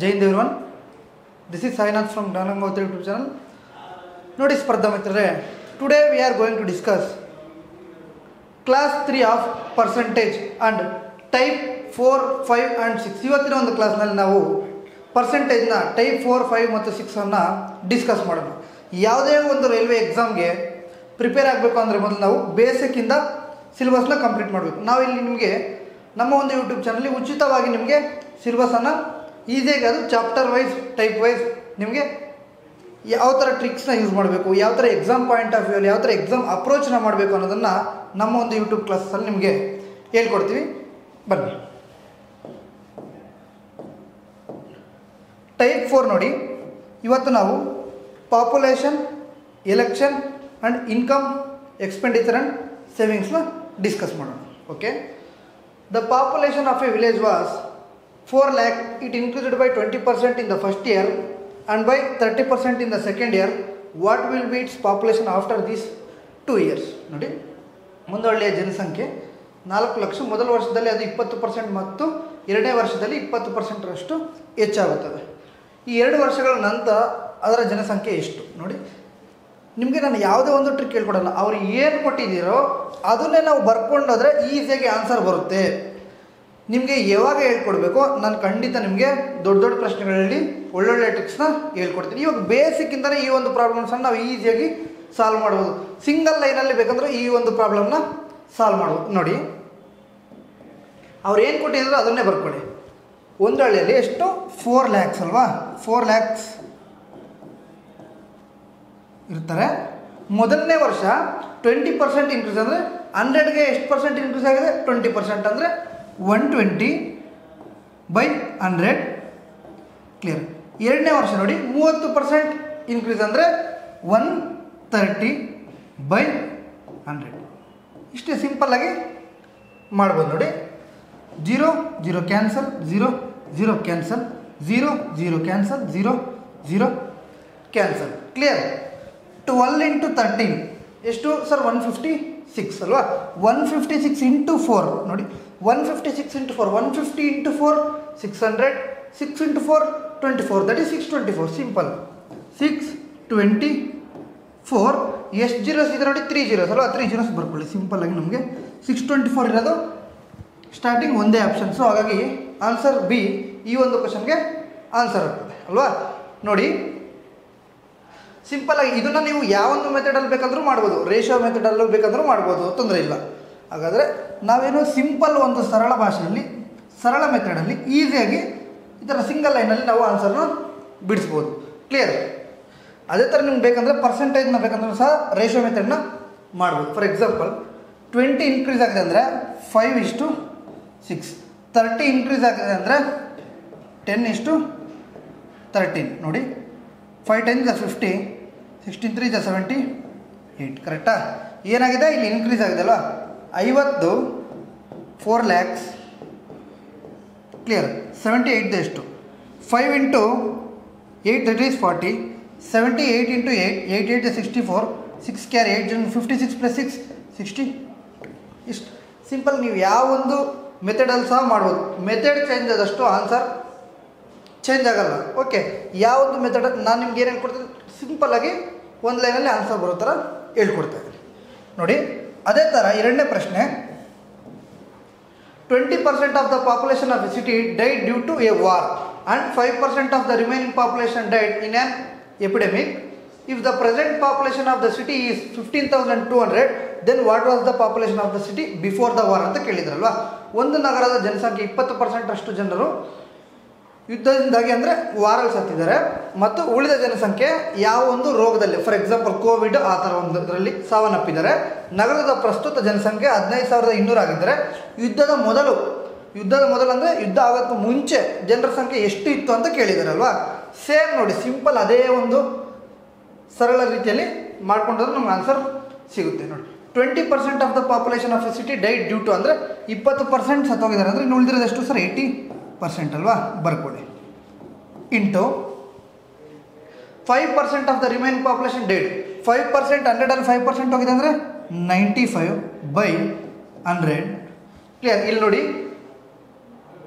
Jai Hind everyone. This is Sainath from Dhanangavati YouTube channel. Notice Spardha Mitrare. Today we are going to discuss class 3 of percentage and type 4, 5 and 6. ಇವತ್ತಿನ ಒಂದು ಕ್ಲಾಸ್ನಲ್ಲಿ ನಾವು ಪರ್ಸೆಂಟೇಜ್ನ type 4, 5 ಮತ್ತು 6 ಅನ್ನು discuss ಮಾಡೋಣ. ಯಾವುದೇ ಒಂದು ರೈಲ್ವೆ ಎಕ್ಸಾಮ್ಗೆ ಪ್ರಿಪೇರ್ ಆಗಬೇಕು ಅಂದರೆ ಮೊದಲು ನಾವು ಬೇಸಿಕ್ಕಿಂದ ಸಿಲೆಬಸ್ನ ಕಂಪ್ಲೀಟ್ ಮಾಡಬೇಕು. ನಾವಿಲ್ಲಿ ನಿಮಗೆ ನಮ್ಮ ಒಂದು ಯೂಟ್ಯೂಬ್ ಚಾನಲ್ಲಿ ಉಚಿತವಾಗಿ ನಿಮಗೆ ಸಿಲೆಬಸನ್ನು ಈಸಿಯಾಗಿ ಅದು ಚಾಪ್ಟರ್ ವೈಸ್ ಟೈಪ್ ವೈಸ್ ನಿಮಗೆ ಯಾವ ಥರ ಟ್ರಿಕ್ಸ್ನ ಯೂಸ್ ಮಾಡಬೇಕು, ಯಾವ ಥರ ಎಕ್ಸಾಮ್ ಪಾಯಿಂಟ್ ಆಫ್ ವ್ಯೂಲ್ಲಿ ಯಾವ ಥರ ಎಕ್ಸಾಮ್ ಅಪ್ರೋಚ್ನ ಮಾಡಬೇಕು ಅನ್ನೋದನ್ನು ನಮ್ಮ ಒಂದು ಯೂಟ್ಯೂಬ್ ಕ್ಲಾಸಲ್ಲಿ ನಿಮಗೆ ಹೇಳ್ಕೊಡ್ತೀವಿ. ಬನ್ನಿ. ಟೈಪ್ 4 ನೋಡಿ. ಇವತ್ತು ನಾವು population, election and income, expenditure and ಸೇವಿಂಗ್ಸ್ನ ಡಿಸ್ಕಸ್ ಮಾಡೋಣ. Okay. The population of a village was 4 lakh. It increased by 20% in the first year and by 30% in the second year. What will be its population after these 2 years? ನೋಡಿ, ಮುಂದೊಳ್ಳೆಯ ಜನಸಂಖ್ಯೆ 4 ಲಕ್ಷ. ಮೊದಲ ವರ್ಷದಲ್ಲಿ ಅದು 20% ಮತ್ತು ಎರಡನೇ ವರ್ಷದಲ್ಲಿ 20%ರಷ್ಟು ಹೆಚ್ಚಾಗುತ್ತದೆ. ಈ 2 ವರ್ಷಗಳ ನಂತರ ಅದರ ಜನಸಂಖ್ಯೆ ಎಷ್ಟು ನೋಡಿ. ನಿಮಗೆ ನಾನು ಯಾವುದೇ ಒಂದು ಟ್ರಿಕ್ ಹೇಳ್ಕೊಡಲ್ಲ, ಅವ್ರು ಏನು ಕೊಟ್ಟಿದ್ದೀರೋ ಅದನ್ನೇ ನಾವು ಬರ್ಕೊಂಡೋದ್ರೆ ಈಸಿಯಾಗಿ ಆನ್ಸರ್ ಬರುತ್ತೆ. ನಿಮಗೆ ಯಾವಾಗ ಹೇಳ್ಕೊಡ್ಬೇಕು, ನಾನು ಖಂಡಿತ ನಿಮಗೆ ದೊಡ್ಡ ದೊಡ್ಡ ಪ್ರಶ್ನೆಗಳಲ್ಲಿ ಒಳ್ಳೊಳ್ಳೆ ಟ್ರಿಕ್ಸ್ನ ಹೇಳ್ಕೊಡ್ತೀನಿ. ಇವಾಗ ಬೇಸಿಕ್ಕಿಂದಲೇ ಈ ಒಂದು ಪ್ರಾಬ್ಲಮ್ಸನ್ನು ನಾವು ಈಸಿಯಾಗಿ ಸಾಲ್ವ್ ಮಾಡ್ಬೋದು. ಸಿಂಗಲ್ ಲೈನಲ್ಲಿ ಬೇಕಂದ್ರೆ ಈ ಒಂದು ಪ್ರಾಬ್ಲಮ್ನ ಸಾಲ್ವ್ ಮಾಡ್ಬೋದು. ನೋಡಿ, ಅವ್ರು ಏನು ಕೊಟ್ಟಿದ್ರು ಅದನ್ನೇ ಬರ್ಕೊಳ್ಳಿ. ಒಂದು ಹಳ್ಳಿಯಲ್ಲಿ ಎಷ್ಟು 4 lakhs ಅಲ್ವಾ, 4 lakhs ಇರ್ತಾರೆ. ಮೊದಲನೇ ವರ್ಷ 20% ಇನ್ಕ್ರೀಸ್ ಅಂದರೆ 100ಗೆ ಎಷ್ಟು ಪರ್ಸೆಂಟ್ ಇನ್ಕ್ರೀಸ್ ಆಗಿದೆ, 20% ಅಂದರೆ 120/100 ಕ್ಲಿಯರ್. ಎರಡನೇ ವರ್ಷ ನೋಡಿ 30% ಇನ್ಕ್ರೀಸ್ ಅಂದರೆ 130/100. ಇಷ್ಟೇ ಸಿಂಪಲ್ಲಾಗಿ ಮಾಡ್ಬೋದು ನೋಡಿ. 0 0 cancel, 0 0 cancel, 0 0 cancel, 0 0 cancel. Clear. 12 into 13 ಎಷ್ಟು ಸರ್, 156 ಅಲ್ವಾ. 156 into 4 ನೋಡಿ, 156 into 4, 150 into 4 600, 6 into 4 24, that is 624. Simple. 624 ಎಷ್ಟು ಜೀರೋಸ್ ಇದೆ ನೋಡಿ, 3 zeros ಅಲ್ವಾ, 3 zeros ಬರ್ಕೊಳ್ಳಿ. ಸಿಂಪಲ್ಲಾಗಿ ನಮಗೆ 624 ಇರೋದು ಸ್ಟಾರ್ಟಿಂಗ್ ಒಂದೇ ಆಪ್ಷನ್. ಸೊ ಹಾಗಾಗಿ ಆನ್ಸರ್ ಬಿ ಈ ಒಂದು ಕ್ವಶನ್ಗೆ ಆನ್ಸರ್ ಆಗ್ತದೆ ಅಲ್ವಾ. ನೋಡಿ, ಸಿಂಪಲ್ಲಾಗಿ ಇದನ್ನು ನೀವು ಯಾವೊಂದು ಮೆಥಡಲ್ಲಿ ಬೇಕಾದರೂ ಮಾಡ್ಬೋದು, ರೇಷಿಯೋ ಮೆಥಡಲ್ಲೂ ಬೇಕಾದರೂ ಮಾಡ್ಬೋದು, ತೊಂದರೆ ಇಲ್ಲ. ಹಾಗಾದರೆ ನಾವೇನು ಸಿಂಪಲ್ ಒಂದು ಸರಳ ಭಾಷೆಯಲ್ಲಿ ಸರಳ ಮೆಥಡಲ್ಲಿ ಈಸಿಯಾಗಿ ಈ ಥರ ಸಿಂಗಲ್ ಲೈನಲ್ಲಿ ನಾವು ಆನ್ಸರ್ನ ಬಿಡಿಸ್ಬೋದು. ಕ್ಲಿಯರ್. ಅದೇ ಥರ ನಿಮ್ಗೆ ಬೇಕಂದರೆ ಪರ್ಸೆಂಟೇಜ್ನ ಬೇಕಂದ್ರೆ ಸಹ ರೇಷಿಯೋ ಮೆಥಡ್ನ ಮಾಡ್ಬೋದು. ಫಾರ್ ಎಕ್ಸಾಂಪಲ್ 20 ಇನ್ಕ್ರೀಸ್ ಆಗಿದೆ ಅಂದರೆ 5:6, 30 ಇನ್ಕ್ರೀಸ್ ಆಗಿದೆ ಅಂದರೆ 10:13 ನೋಡಿ. 5 times 50, 16 3 78. ಕರೆಕ್ಟಾ? ಏನಾಗಿದೆ ಇಲ್ಲಿ ಇನ್ಕ್ರೀಸ್ ಆಗಿದೆ ಅಲ್ವಾ. 50 4 lakhs ಕ್ಲಿಯರ್. 78 ಎಷ್ಟು, 5 into 8 that is 40, 78 into 8, 8 8 64, 6 carry 8 56 plus 6 60. ಇಷ್ಟು ಸಿಂಪಲ್. ನೀವು ಯಾವ ಒಂದು ಮೆಥಡಲ್ಲಿ ಸಹ ಮಾಡ್ಬೋದು. ಮೆಥಡ್ ಚೇಂಜ್ ಆದಷ್ಟು ಆನ್ಸರ್ ಚೇಂಜ್ ಆಗಲ್ಲ. ಓಕೆ. ಯಾವೊಂದು ಮೆಥಡ್ ನಾನು ನಿಮ್ಗೆ ಏನು ಹೇಳ್ಕೊಡ್ತೀನಿ, ಸಿಂಪಲ್ಲಾಗಿ ಒಂದು ಲೈನಲ್ಲಿ ಆನ್ಸರ್ ಬರೋ ಥರ ಹೇಳ್ಕೊಡ್ತಾ ಇದ್ದೀನಿ ನೋಡಿ. ಅದೇ ಥರ ಎರಡನೇ ಪ್ರಶ್ನೆ, 20% of the population of a city died due to a war and 5% of the remaining population died in an epidemic. If the present population of the city is 15,200, then what was the population of the city before the war ಅಂತ ಕೇಳಿದ್ರಲ್ವಾ. ಒಂದು ನಗರದ ಜನಸಂಖ್ಯೆ 20% ಅಷ್ಟು ಜನರು ಯುದ್ಧದಿಂದಾಗಿ ಅಂದರೆ ವಾರಲ್ಲಿ ಸತ್ತಿದ್ದಾರೆ, ಮತ್ತು ಉಳಿದ ಜನಸಂಖ್ಯೆ ಯಾವ ಒಂದು ರೋಗದಲ್ಲಿ, ಫಾರ್ ಎಕ್ಸಾಂಪಲ್ ಕೋವಿಡ್ ಆ ಥರ ಒಂದು ಇದರಲ್ಲಿ ಸಾವನ್ನಪ್ಪಿದ್ದಾರೆ. ನಗರದ ಪ್ರಸ್ತುತ ಜನಸಂಖ್ಯೆ 15,200 ಆಗಿದ್ದರೆ ಯುದ್ಧದ ಮೊದಲು ಅಂದರೆ ಯುದ್ಧ ಆಗೋಕ್ಕೂ ಮುಂಚೆ ಜನರ ಸಂಖ್ಯೆ ಎಷ್ಟು ಇತ್ತು ಅಂತ ಕೇಳಿದಾರಲ್ವಾ. ಸೇಮ್ ನೋಡಿ, ಸಿಂಪಲ್ ಅದೇ ಒಂದು ಸರಳ ರೀತಿಯಲ್ಲಿ ಮಾಡ್ಕೊಂಡ್ರೆ ನಮ್ಗೆ ಆನ್ಸರ್ ಸಿಗುತ್ತೆ ನೋಡಿ. 20% of the population of a city died due to ಅಂದರೆ 20% ಸತ್ತೋಗಿದ್ದಾರೆ ಅಂದರೆ ಇನ್ನು ಉಳಿದಿರೋದು ಎಷ್ಟು ಸರ್, 80% ಅಲ್ವಾ, ಬರ್ಕೊಳ್ಳಿ. Into 5% of the remaining population died, 5% 100ಅಲ್ಲಿ 5% ಹೋಗಿದೆ ಅಂದರೆ 95/100. ಕ್ಲಿಯರ್. ಇಲ್ಲಿ ನೋಡಿ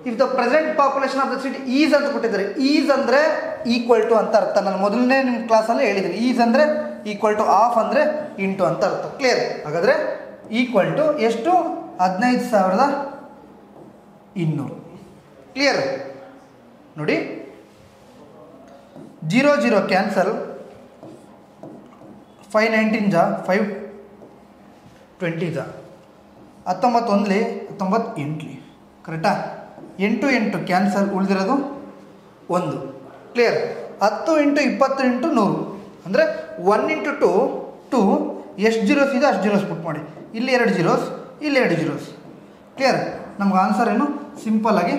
if the present population of the city is ಅಂತ ಕೊಟ್ಟಿದ್ದಾರೆ. ಈಸ್ ಅಂದರೆ ಈಕ್ವಲ್ ಟು ಅಂತ ಅರ್ಥ. ನಾನು ಮೊದಲನೇ ನಿಮ್ಮ ಕ್ಲಾಸಲ್ಲಿ ಹೇಳಿದ್ದೀನಿ. ಈಸ್ ಅಂದರೆ ಈಕ್ವಲ್ ಟು, ಆಫ್ ಅಂದರೆ ಇಂಟು ಅಂತ ಅರ್ಥ. ಕ್ಲಿಯರ್? ಹಾಗಾದರೆ ಈಕ್ವಲ್ ಟು ಎಷ್ಟು? 15,200. ಕ್ಲಿಯರ್? ನೋಡಿ, 0 0 ಕ್ಯಾನ್ಸಲ್. 5 19 ಜಾ 5 20 ಜಾ 19 ಒಂದ್ಲಿ 19 ಎಂಟ್ಲಿ. ಕರೆಕ್ಟಾ? 8 8 ಕ್ಯಾನ್ಸಲ್, ಉಳಿದಿರೋದು 1. ಕ್ಲಿಯರ್? 10 × 20 × 100 ಅಂದರೆ 1 × 2 2. ಎಷ್ಟು ಜೀರೋಸ್ ಇದೆ ಅಷ್ಟು ಜೀರೋಸ್ ಪುಟ್ ಮಾಡಿ. ಇಲ್ಲಿ 2 ಜೀರೋಸ್, ಇಲ್ಲಿ 2 ಜೀರೋಸ್. ಕ್ಲಿಯರ್? ನಮ್ಗೆ ಆನ್ಸರ್ ಏನು? ಸಿಂಪಲ್ಲಾಗಿ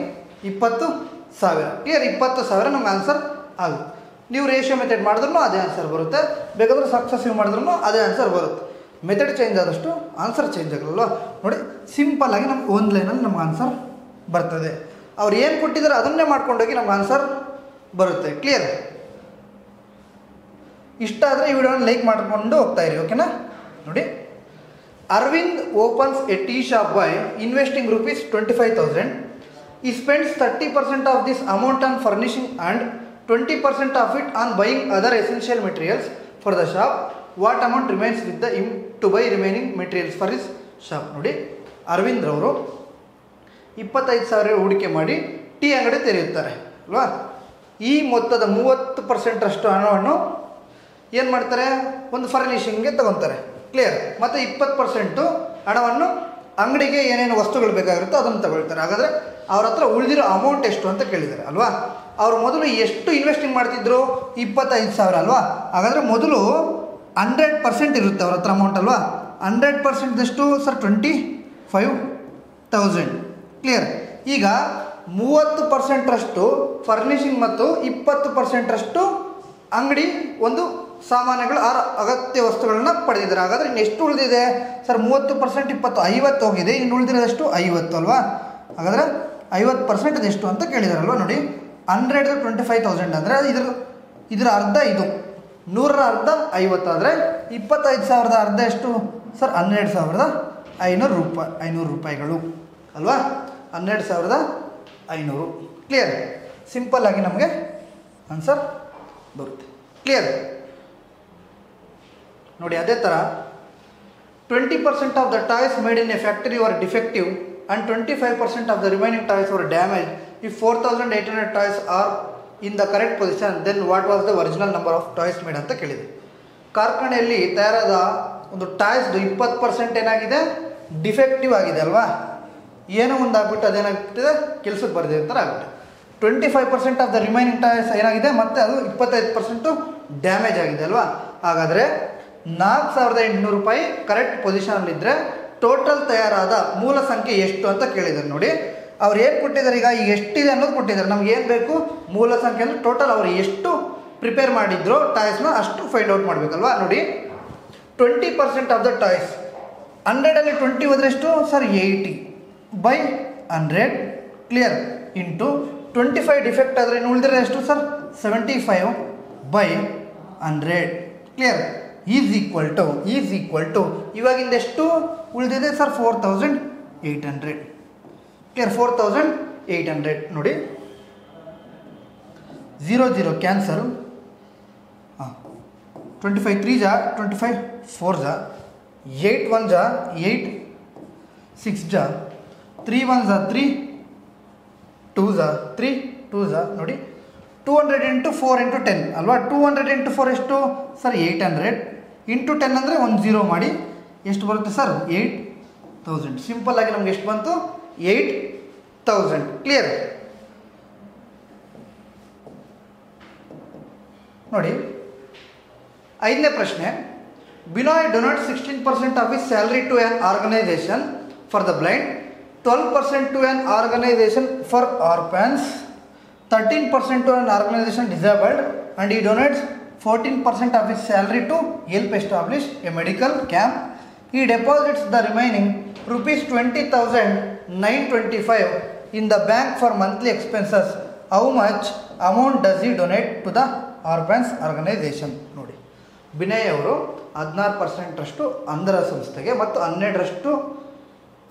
20,000. ಕ್ಲಿಯರ್? 20,000 ನಮ್ಗೆ ಆನ್ಸರ್ ಆಗುತ್ತೆ. ನೀವು ರೇಷಿಯೋ ಮೆಥಡ್ ಮಾಡಿದ್ರೂ ಅದೇ ಆನ್ಸರ್ ಬರುತ್ತೆ, ಬೇಕಾದ್ರೆ ಸಕ್ಸಸ್ಸಿವ್ ಮಾಡಿದ್ರೂ ಅದೇ ಆನ್ಸರ್ ಬರುತ್ತೆ. ಮೆಥಡ್ ಚೇಂಜ್ ಆದಷ್ಟು ಆನ್ಸರ್ ಚೇಂಜ್ ಆಗಲ್ಲ. ನೋಡಿ, ಸಿಂಪಲ್ಲಾಗಿ ನಮ್ಗೆ ಒಂದು ಲೈನಲ್ಲಿ ನಮ್ಗೆ ಆನ್ಸರ್ ಬರ್ತದೆ. ಅವ್ರು ಏನು ಕೊಟ್ಟಿದ್ದಾರೆ ಅದನ್ನೇ ಮಾಡ್ಕೊಂಡೋಗಿ ನಮ್ಗೆ ಆನ್ಸರ್ ಬರುತ್ತೆ. ಕ್ಲಿಯರ್? ಇಷ್ಟ ಆದರೆ ಈ ವಿಡಿಯೋನ ಲೈಕ್ ಮಾಡಿಕೊಂಡು ಹೋಗ್ತಾ ಇರಿ. ಓಕೆನಾ? ನೋಡಿ, Arvind opens a tea shop by investing ₹25,000. He spends 30% of this amount on furnishing and 20% of it on buying other essential materials for the shop. What amount remains with him to buy remaining materials for his shop? ನೋಡಿ, ಅರವಿಂದ್ ರವರು 25,000 ಹೂಡಿಕೆ ಮಾಡಿ tea ಅಂಗಡಿ ತೆರೆಯುತ್ತಾರೆ ಅಲ್ವಾ. ಈ ಮೊತ್ತದ 30% ಹಣವನ್ನು ಏನು ಮಾಡ್ತಾರೆ? ಒಂದು ಫರ್ನಿಷಿಂಗ್ಗೆ ತಗೊತಾರೆ. ಕ್ಲಿಯರ್? ಮತ್ತು 20% ಹಣವನ್ನು ಅಂಗಡಿಗೆ ಏನೇನು ವಸ್ತುಗಳು ಬೇಕಾಗಿರುತ್ತೋ ಅದನ್ನು ತಗೊಳ್ತಾರೆ. ಹಾಗಾದರೆ ಅವ್ರ ಹತ್ರ ಉಳಿದಿರೋ ಅಮೌಂಟ್ ಎಷ್ಟು ಅಂತ ಕೇಳಿದ್ದಾರೆ ಅಲ್ವಾ. ಅವರು ಮೊದಲು ಎಷ್ಟು ಇನ್ವೆಸ್ಟಿಂಗ್ ಮಾಡ್ತಿದ್ರು? 25,000 ಅಲ್ವಾ. ಹಾಗಾದರೆ ಮೊದಲು 100% ಇರುತ್ತೆ ಅವ್ರ ಹತ್ರ ಅಮೌಂಟ್ ಅಲ್ವಾ. 100% ಎಷ್ಟು ಸರ್? 25,000. ಕ್ಲಿಯರ್? ಈಗ 30% ಫರ್ನಿಷಿಂಗ್ ಮತ್ತು 20% ಅಂಗಡಿ ಒಂದು ಸಾಮಾನುಗಳು ಅಗತ್ಯ ವಸ್ತುಗಳನ್ನ ಪಡೆದಿದ್ದಾರೆ. ಹಾಗಾದರೆ ಇನ್ನು ಎಷ್ಟು ಉಳಿದಿದೆ ಸರ್? 30% 20 50 ಹೋಗಿದೆ. ಇನ್ನು ಉಳಿದಿರೋದಷ್ಟು 50 ಅಲ್ವಾ. ಹಾಗಾದರೆ 50% ಎಷ್ಟು ಅಂತ ಕೇಳಿದಾರಲ್ವ. ನೋಡಿ, 100 25,000 ಅಂದರೆ ಇದರ ಅರ್ಧ ಇದು. 100ರ ಅರ್ಧ 50 ಆದರೆ 25,000ದ ಅರ್ಧ ಎಷ್ಟು ಸರ್? 12,500 ರೂಪಾಯಿಗಳು ಅಲ್ವಾ. 12,500. ಕ್ಲಿಯರ್? ಸಿಂಪಲ್ಲಾಗಿ ನಮಗೆ ಆನ್ಸರ್ ಬರುತ್ತೆ. ಕ್ಲಿಯರ್? ನೋಡಿ, ಅದೇ ಥರ 20% of the toys made in a factory are defective and 25% of the remaining toys were damaged. If 4,800 toys are in the correct position, then what was the original number of toys made ಅಂತ ಕೇಳಿದೆ. ಕಾರ್ಖಾನೆಯಲ್ಲಿ ತಯಾರಾದ ಒಂದು ಟಾಯ್ಸ್ದು 20% ಏನಾಗಿದೆ? Defective ಆಗಿದೆ ಅಲ್ವಾ. ಏನೋ ಒಂದು ಆಗ್ಬಿಟ್ಟು ಅದೇನಾಗ್ಬಿಟ್ಟಿದೆ? ಕೆಲಸಕ್ಕೆ ಬರದೆ ಅಂತ ಆಗ್ಬಿಟ್ಟು. 25% ಆಫ್ ದ ರಿಮೈನಿಂಗ್ ಟಾಯ್ಸ್ ಏನಾಗಿದೆ? ಮತ್ತು ಅದು 25% ಡ್ಯಾಮೇಜ್ ಆಗಿದೆ ಅಲ್ವಾ. ಹಾಗಾದರೆ 4,800 ರೂಪಾಯಿ ಕರೆಕ್ಟ್ ಪೊಸಿಷನಲ್ಲಿದ್ದರೆ ಟೋಟಲ್ ತಯಾರಾದ ಮೂಲ ಸಂಖ್ಯೆ ಎಷ್ಟು ಅಂತ ಕೇಳಿದ್ದಾರೆ. ನೋಡಿ, ಅವ್ರು ಏನು ಕೊಟ್ಟಿದ್ದಾರೆ? ಈಗ ಎಷ್ಟಿದೆ ಅನ್ನೋದು ಕೊಟ್ಟಿದ್ದಾರೆ. ನಮ್ಗೆ ಏನು ಬೇಕು? ಮೂಲ ಸಂಖ್ಯೆ ಅಂದರೆ ಟೋಟಲ್ ಅವರು ಎಷ್ಟು ಪ್ರಿಪೇರ್ ಮಾಡಿದ್ರು ಟಾಯ್ಸ್ನ ಅಷ್ಟು ಫೈಂಡ್ ಔಟ್ ಮಾಡಬೇಕಲ್ವಾ. ನೋಡಿ, 20% ಆಫ್ ದ ಟಾಯ್ಸ್ 100ಅಲ್ಲಿ 20 ಹೋದರೆ ಎಷ್ಟು sir? 80 by 100. Clear? Into 25 defect ಆದರೆ ಇನ್ನು ಉಳಿದಿರೋ ಎಷ್ಟು sir? 75 by 100. Clear? Is equal to ಇವಾಗಿಂದ ಎಷ್ಟು ಉಳಿದಿದೆ ಸರ್? 4,800. ಕ್ಲಿಯರ್? 4,800. ನೋಡಿ, 0 0 ಕ್ಯಾನ್ಸಲ್. 25 3 ಜಾ 25 4 ಜಾ 8 1 ಜಾ 8 6 ಜಾ 3 1 ಜಾ 3 2 ಜಾ 3 2 ಜಾ. ನೋಡಿ, 200 × 4 × 10 ಅಲ್ವಾ. 200 × 4 ಎಷ್ಟು ಸರ್? 800 ಇಂಟು 10 ಅಂದರೆ 1 0 ಮಾಡಿ ಎಷ್ಟು ಬರುತ್ತೆ ಸರ್? 8,000. ಸಿಂಪಲ್ಲಾಗಿ ನಮ್ಗೆ ಎಷ್ಟು ಬಂತು? 8,000. ಕ್ಲಿಯರ್? ನೋಡಿ, 5ನೇ ಪ್ರಶ್ನೆ. Binoy donate 16% of his salary to an organisation for the blind, 12% to an organization for orphans, 13% to an organization disabled, and he donates 14% of his salary to help establish a medical camp. He deposits the remaining ₹20,925 in the bank for monthly expenses. How much amount does he donate to the orphans organization? ನೋಡಿ, ಬಿನಯ್ ಅವರು 16% ಅಂಧರ ಸಂಸ್ಥೆಗೆ ಮತ್ತು 12%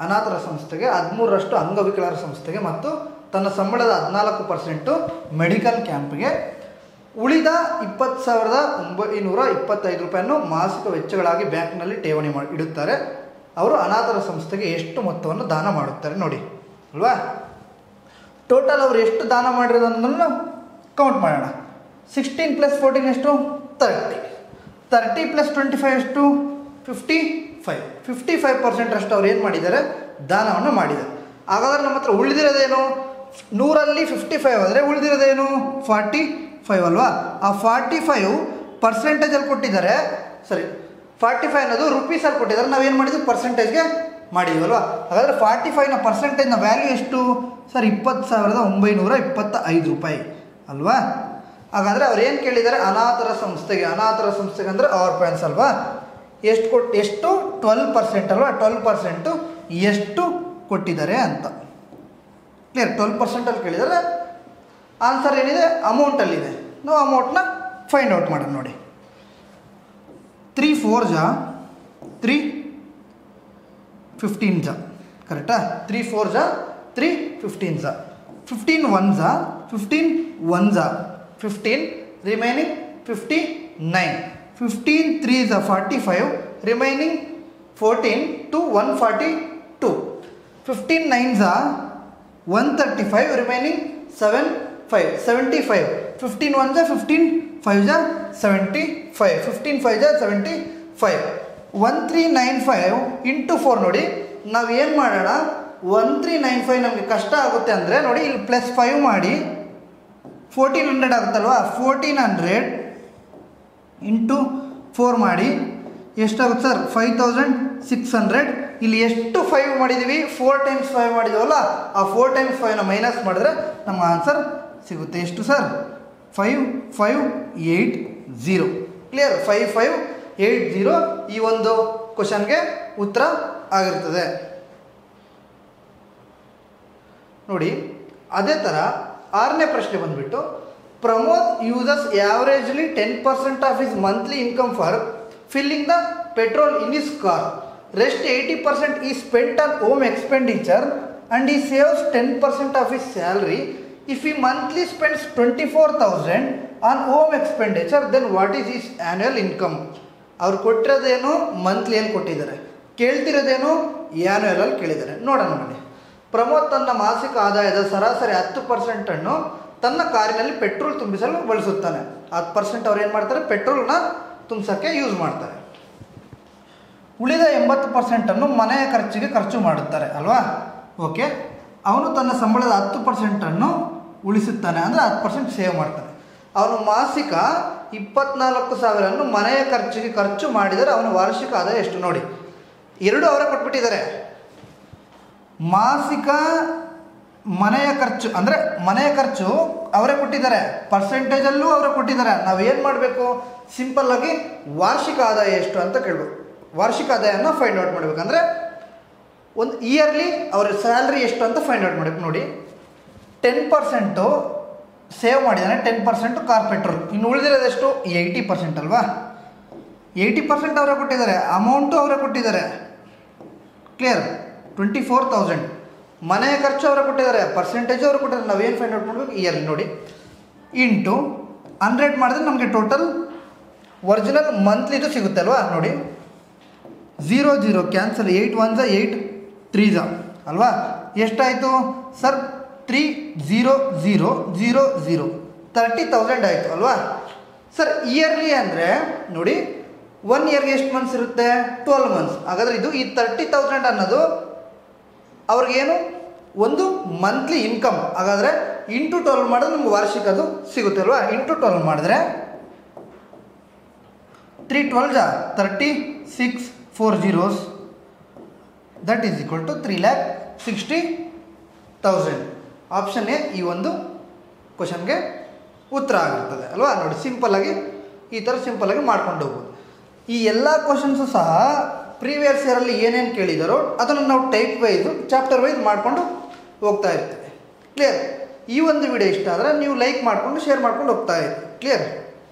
ಅನಾಥರ ಸಂಸ್ಥೆಗೆ, 13% ಅಂಗವಿಕಲರ ಸಂಸ್ಥೆಗೆ ಮತ್ತು ತನ್ನ ಸಂಬಳದ 14% ಮೆಡಿಕಲ್ ಕ್ಯಾಂಪ್ಗೆ, ಉಳಿದ 20,925 ರೂಪಾಯಿಯನ್ನು ಮಾಸಿಕ ವೆಚ್ಚಗಳಾಗಿ ಬ್ಯಾಂಕ್ನಲ್ಲಿ ಠೇವಣಿ ಇಡುತ್ತಾರೆ. ಅವರು ಅನಾಥರ ಸಂಸ್ಥೆಗೆ ಎಷ್ಟು ಮೊತ್ತವನ್ನು ದಾನ ಮಾಡುತ್ತಾರೆ ನೋಡಿ ಅಲ್ವಾ. ಟೋಟಲ್ ಅವರು ಎಷ್ಟು ದಾನ ಮಾಡಿರೋದನ್ನು ಕೌಂಟ್ ಮಾಡೋಣ. 16 + 14 ಎಷ್ಟು? 30. 30 + 25 ಎಷ್ಟು? 55. 55% ಅಷ್ಟು ಅವ್ರು ಏನು ಮಾಡಿದ್ದಾರೆ? ದಾನವನ್ನು ಮಾಡಿದ್ದಾರೆ. ಹಾಗಾದ್ರೆ ನಮ್ಮ ಹತ್ರ ಉಳಿದಿರೋದೇನು? 100ರಲ್ಲಿ 55 ಆದರೆ ಉಳಿದಿರೋದೇನು? 45 ಅಲ್ವಾ. ಆ 45 ಪರ್ಸೆಂಟೇಜಲ್ಲಿ ಕೊಟ್ಟಿದ್ದಾರೆ, ಸರಿ 45 ಅನ್ನೋದು ರುಪೀಸಲ್ಲಿ ಕೊಟ್ಟಿದ್ದಾರೆ, ನಾವೇನು ಮಾಡಿದ್ವಿ? ಪರ್ಸೆಂಟೇಜ್ಗೆ ಮಾಡಿದ್ವಲ್ವಾ. ಹಾಗಾದರೆ 45ನ ಪರ್ಸೆಂಟೇಜ್ನ ವ್ಯಾಲ್ಯೂ ಎಷ್ಟು ಸರ್? 20,925 ರೂಪಾಯಿ ಅಲ್ವಾ. ಹಾಗಾದರೆ ಅವ್ರು ಏನು ಕೇಳಿದ್ದಾರೆ? ಅನಾಥರ ಸಂಸ್ಥೆಗೆ ಅಂದರೆ ಆರ್ಫನ್ಸ್ ಅಲ್ವಾ. ಎಷ್ಟು 12% ಅಲ್ವಾ. 12% ಎಷ್ಟು ಕೊಟ್ಟಿದ್ದಾರೆ ಅಂತ ಕ್ಲಿಯರ್. 12%ಅಲ್ಲಿ ಕೇಳಿದರೆ ಆನ್ಸರ್ ಏನಿದೆ? ಅಮೌಂಟಲ್ಲಿದೆ. ನಾವು ಅಮೌಂಟ್ನ ಫೈಂಡ್ ಔಟ್ ಮಾಡೋಣ ನೋಡಿ. 3 4 3 15 ಕರೆಕ್ಟಾ? 3 4 3 15 15 1 15 1 15 remaining 59 15 3 45 remaining 14 to 142 15 9 135 remaining 75 15 1 15 5 75 15 5 75 1395 into 4 ನೋಡಿ. ನಾವು ಏನು ಮಾಡೋಣ? 1395 ನಮಗೆ ಕಷ್ಟ ಆಗುತ್ತೆ ಅಂದರೆ ನೋಡಿ ಇಲ್ಲಿ +5 ಮಾಡಿ 1400 ಆಗುತ್ತಲ್ವಾ. 1400 ಇಂಟು 4 ಮಾಡಿ ಎಷ್ಟಾಗುತ್ತೆ ಸರ್? 5600. ಇಲ್ಲಿ ಎಷ್ಟು 5 ಮಾಡಿದ್ದೀವಿ? 4 × 5 ಮಾಡಿದ್ದೀವಲ್ಲ, ಆ 4 × 5ನ ಮೈನಸ್ ಮಾಡಿದ್ರೆ ನಮ್ಮ ಆನ್ಸರ್ ಸಿಗುತ್ತೆ. ಎಷ್ಟು ಸರ್? 5580. ಕ್ಲಿಯರ್? 5580 ಈ ಒಂದು ಕ್ವಶನ್ಗೆ ಉತ್ತರ ಆಗಿರ್ತದೆ ನೋಡಿ. ಅದೇ ಥರ 6ನೇ ಪ್ರಶ್ನೆ ಬಂದುಬಿಟ್ಟು, Pramod uses averagely 10% of his monthly income for filling the petrol in his car. Rest 80% is spent on home expenditure and he saves 10% of his salary. If he monthly spends 24,000 on home expenditure then what is is annual income. ಅವ್ರು ಕೊಟ್ಟಿರೋದೇನು? Monthly ಏನು ಕೊಟ್ಟಿದ್ದಾರೆ. ಕೇಳ್ತಿರೋದೇನು? ಆ್ಯನ್ಯುವಲಲ್ಲಿ ಕೇಳಿದ್ದಾರೆ. ನೋಡೋಣ ನೋಡಿ. ಪ್ರಮೋದ್ ತನ್ನ ಮಾಸಿಕ ಆದಾಯದ ಸರಾಸರಿ 10% ತನ್ನ ಕಾರಿನಲ್ಲಿ ಪೆಟ್ರೋಲ್ ತುಂಬಿಸಲು ಬಳಸುತ್ತಾನೆ. 10% ಅವ್ರು ಏನು ಮಾಡ್ತಾರೆ? ಪೆಟ್ರೋಲ್ನ ತುಂಬಿಸೋಕ್ಕೆ ಯೂಸ್ ಮಾಡ್ತಾರೆ. ಉಳಿದ 80% ಮನೆಯ ಖರ್ಚಿಗೆ ಖರ್ಚು ಮಾಡುತ್ತಾರೆ ಅಲ್ವಾ. ಓಕೆ, ಅವನು ತನ್ನ ಸಂಬಳದ 10% ಉಳಿಸುತ್ತಾನೆ, ಅಂದರೆ 10% ಸೇವ್ ಮಾಡ್ತಾನೆ. ಅವನು ಮಾಸಿಕ 24,000 ಮನೆಯ ಖರ್ಚಿಗೆ ಖರ್ಚು ಮಾಡಿದರೆ ಅವನ ವಾರ್ಷಿಕ ಆದಾಯ ಎಷ್ಟು ನೋಡಿ. ಎರಡು ಅವರೇ ಕೊಟ್ಬಿಟ್ಟಿದ್ದಾರೆ. ಮಾಸಿಕ ಮನೆಯ ಖರ್ಚು ಅಂದರೆ ಮನೆಯ ಖರ್ಚು ಅವರೇ ಕೊಟ್ಟಿದ್ದಾರೆ, ಪರ್ಸೆಂಟೇಜಲ್ಲೂ ಅವರೇ ಕೊಟ್ಟಿದ್ದಾರೆ. ನಾವೇನು ಮಾಡಬೇಕು? ಸಿಂಪಲ್ಲಾಗಿ ವಾರ್ಷಿಕ ಆದಾಯ ಎಷ್ಟು ಅಂತ ಕೇಳಬೇಕು. ವಾರ್ಷಿಕ ಆದಾಯನ ಫೈಂಡ್ ಔಟ್ ಮಾಡಬೇಕಂದ್ರೆ ಒಂದು ಇಯರ್ಲಿ ಅವ್ರ ಸ್ಯಾಲ್ರಿ ಎಷ್ಟು ಅಂತ ಫೈಂಡ್ ಔಟ್ ಮಾಡಬೇಕು ನೋಡಿ. 10% ಸೇವ್ ಮಾಡಿದ್ದಾನೆ, 10% ಕಾರ್ ಪೆಟ್ರೋಲ್. ಇನ್ನು ಉಳಿದಿರೋದೆಷ್ಟು? 80% ಅಲ್ವಾ. 80% ಅವರೇ ಕೊಟ್ಟಿದ್ದಾರೆ, ಅಮೌಂಟು ಅವರೇ ಕೊಟ್ಟಿದ್ದಾರೆ. ಕ್ಲಿಯರ್? 24,000 ಮನೆಯ ಖರ್ಚು ಅವರೇ ಕೊಟ್ಟಿದ್ದಾರೆ, ಪರ್ಸೆಂಟೇಜ್ ಅವರು ಕೊಟ್ಟಿದ್ದಾರೆ. ನಾವೇನು ಫೈಂಡ್ ಔಟ್ ಮಾಡಬೇಕು? ಇಯರ್ಲಿ ನೋಡಿ. ಇಂಟು 100 ಮಾಡಿದ್ರೆ ನಮಗೆ ಟೋಟಲ್ ಒರಿಜಿನಲ್ ಮಂತ್ಲಿದು ಸಿಗುತ್ತೆ ಅಲ್ವಾ. ನೋಡಿ 0 0 ಕ್ಯಾನ್ಸಲ್, 8 1 8 3 ಅಲ್ವಾ. ಎಷ್ಟಾಯಿತು ಸರ್? 30000 30,000 ಆಯಿತು ಅಲ್ವಾ ಸರ್. ಇಯರ್ಲಿ ಅಂದರೆ ನೋಡಿ 1 ಇಯರ್ಗೆ ಎಷ್ಟು ಮಂತ್ಸ್ ಇರುತ್ತೆ? 12 ಮಂತ್ಸ್. ಹಾಗಾದರೆ ಇದು ಈ 30,000 ಅನ್ನೋದು ಅವ್ರಿಗೇನು? ಒಂದು ಮಂತ್ಲಿ ಇನ್ಕಮ್. ಹಾಗಾದರೆ ಇಂಟು 12 ಮಾಡಿದ್ರೆ ನಮ್ಗೆ ವಾರ್ಷಿಕ ಅದು ಸಿಗುತ್ತೆ ಅಲ್ವಾ. ಇಂಟು 12 ಮಾಡಿದ್ರೆ 3 12 36 4 zeros, that is equal to 3,60,000. Option A ಈ ಒಂದು ಕ್ವಶನ್ಗೆ ಉತ್ತರ ಆಗಿರ್ತದೆ ಅಲ್ವಾ. ನೋಡಿ ಸಿಂಪಲ್ಲಾಗಿ ಈ ಥರ ಸಿಂಪಲ್ಲಾಗಿ ಮಾಡ್ಕೊಂಡು ಹೋಗ್ಬೋದು. ಈ ಎಲ್ಲ ಕ್ವಶನ್ಸು ಸಹ ಪ್ರೀವಿಯಸ್ ಇಯರಲ್ಲಿ ಏನೇನು ಕೇಳಿದಾರೋ ಅದನ್ನು ನಾವು ಟೈಪ್ ವೈಸು ಚಾಪ್ಟರ್ ವೈಸ್ ಮಾಡಿಕೊಂಡು ಹೋಗ್ತಾ ಇರ್ತೇವೆ. ಕ್ಲಿಯರ್? ಈ ಒಂದು ವಿಡಿಯೋ ಇಷ್ಟ ಆದರೆ ನೀವು ಲೈಕ್ ಮಾಡಿಕೊಂಡು ಶೇರ್ ಮಾಡ್ಕೊಂಡು ಹೋಗ್ತಾ ಇರ್ತೀವಿ. ಕ್ಲಿಯರ್?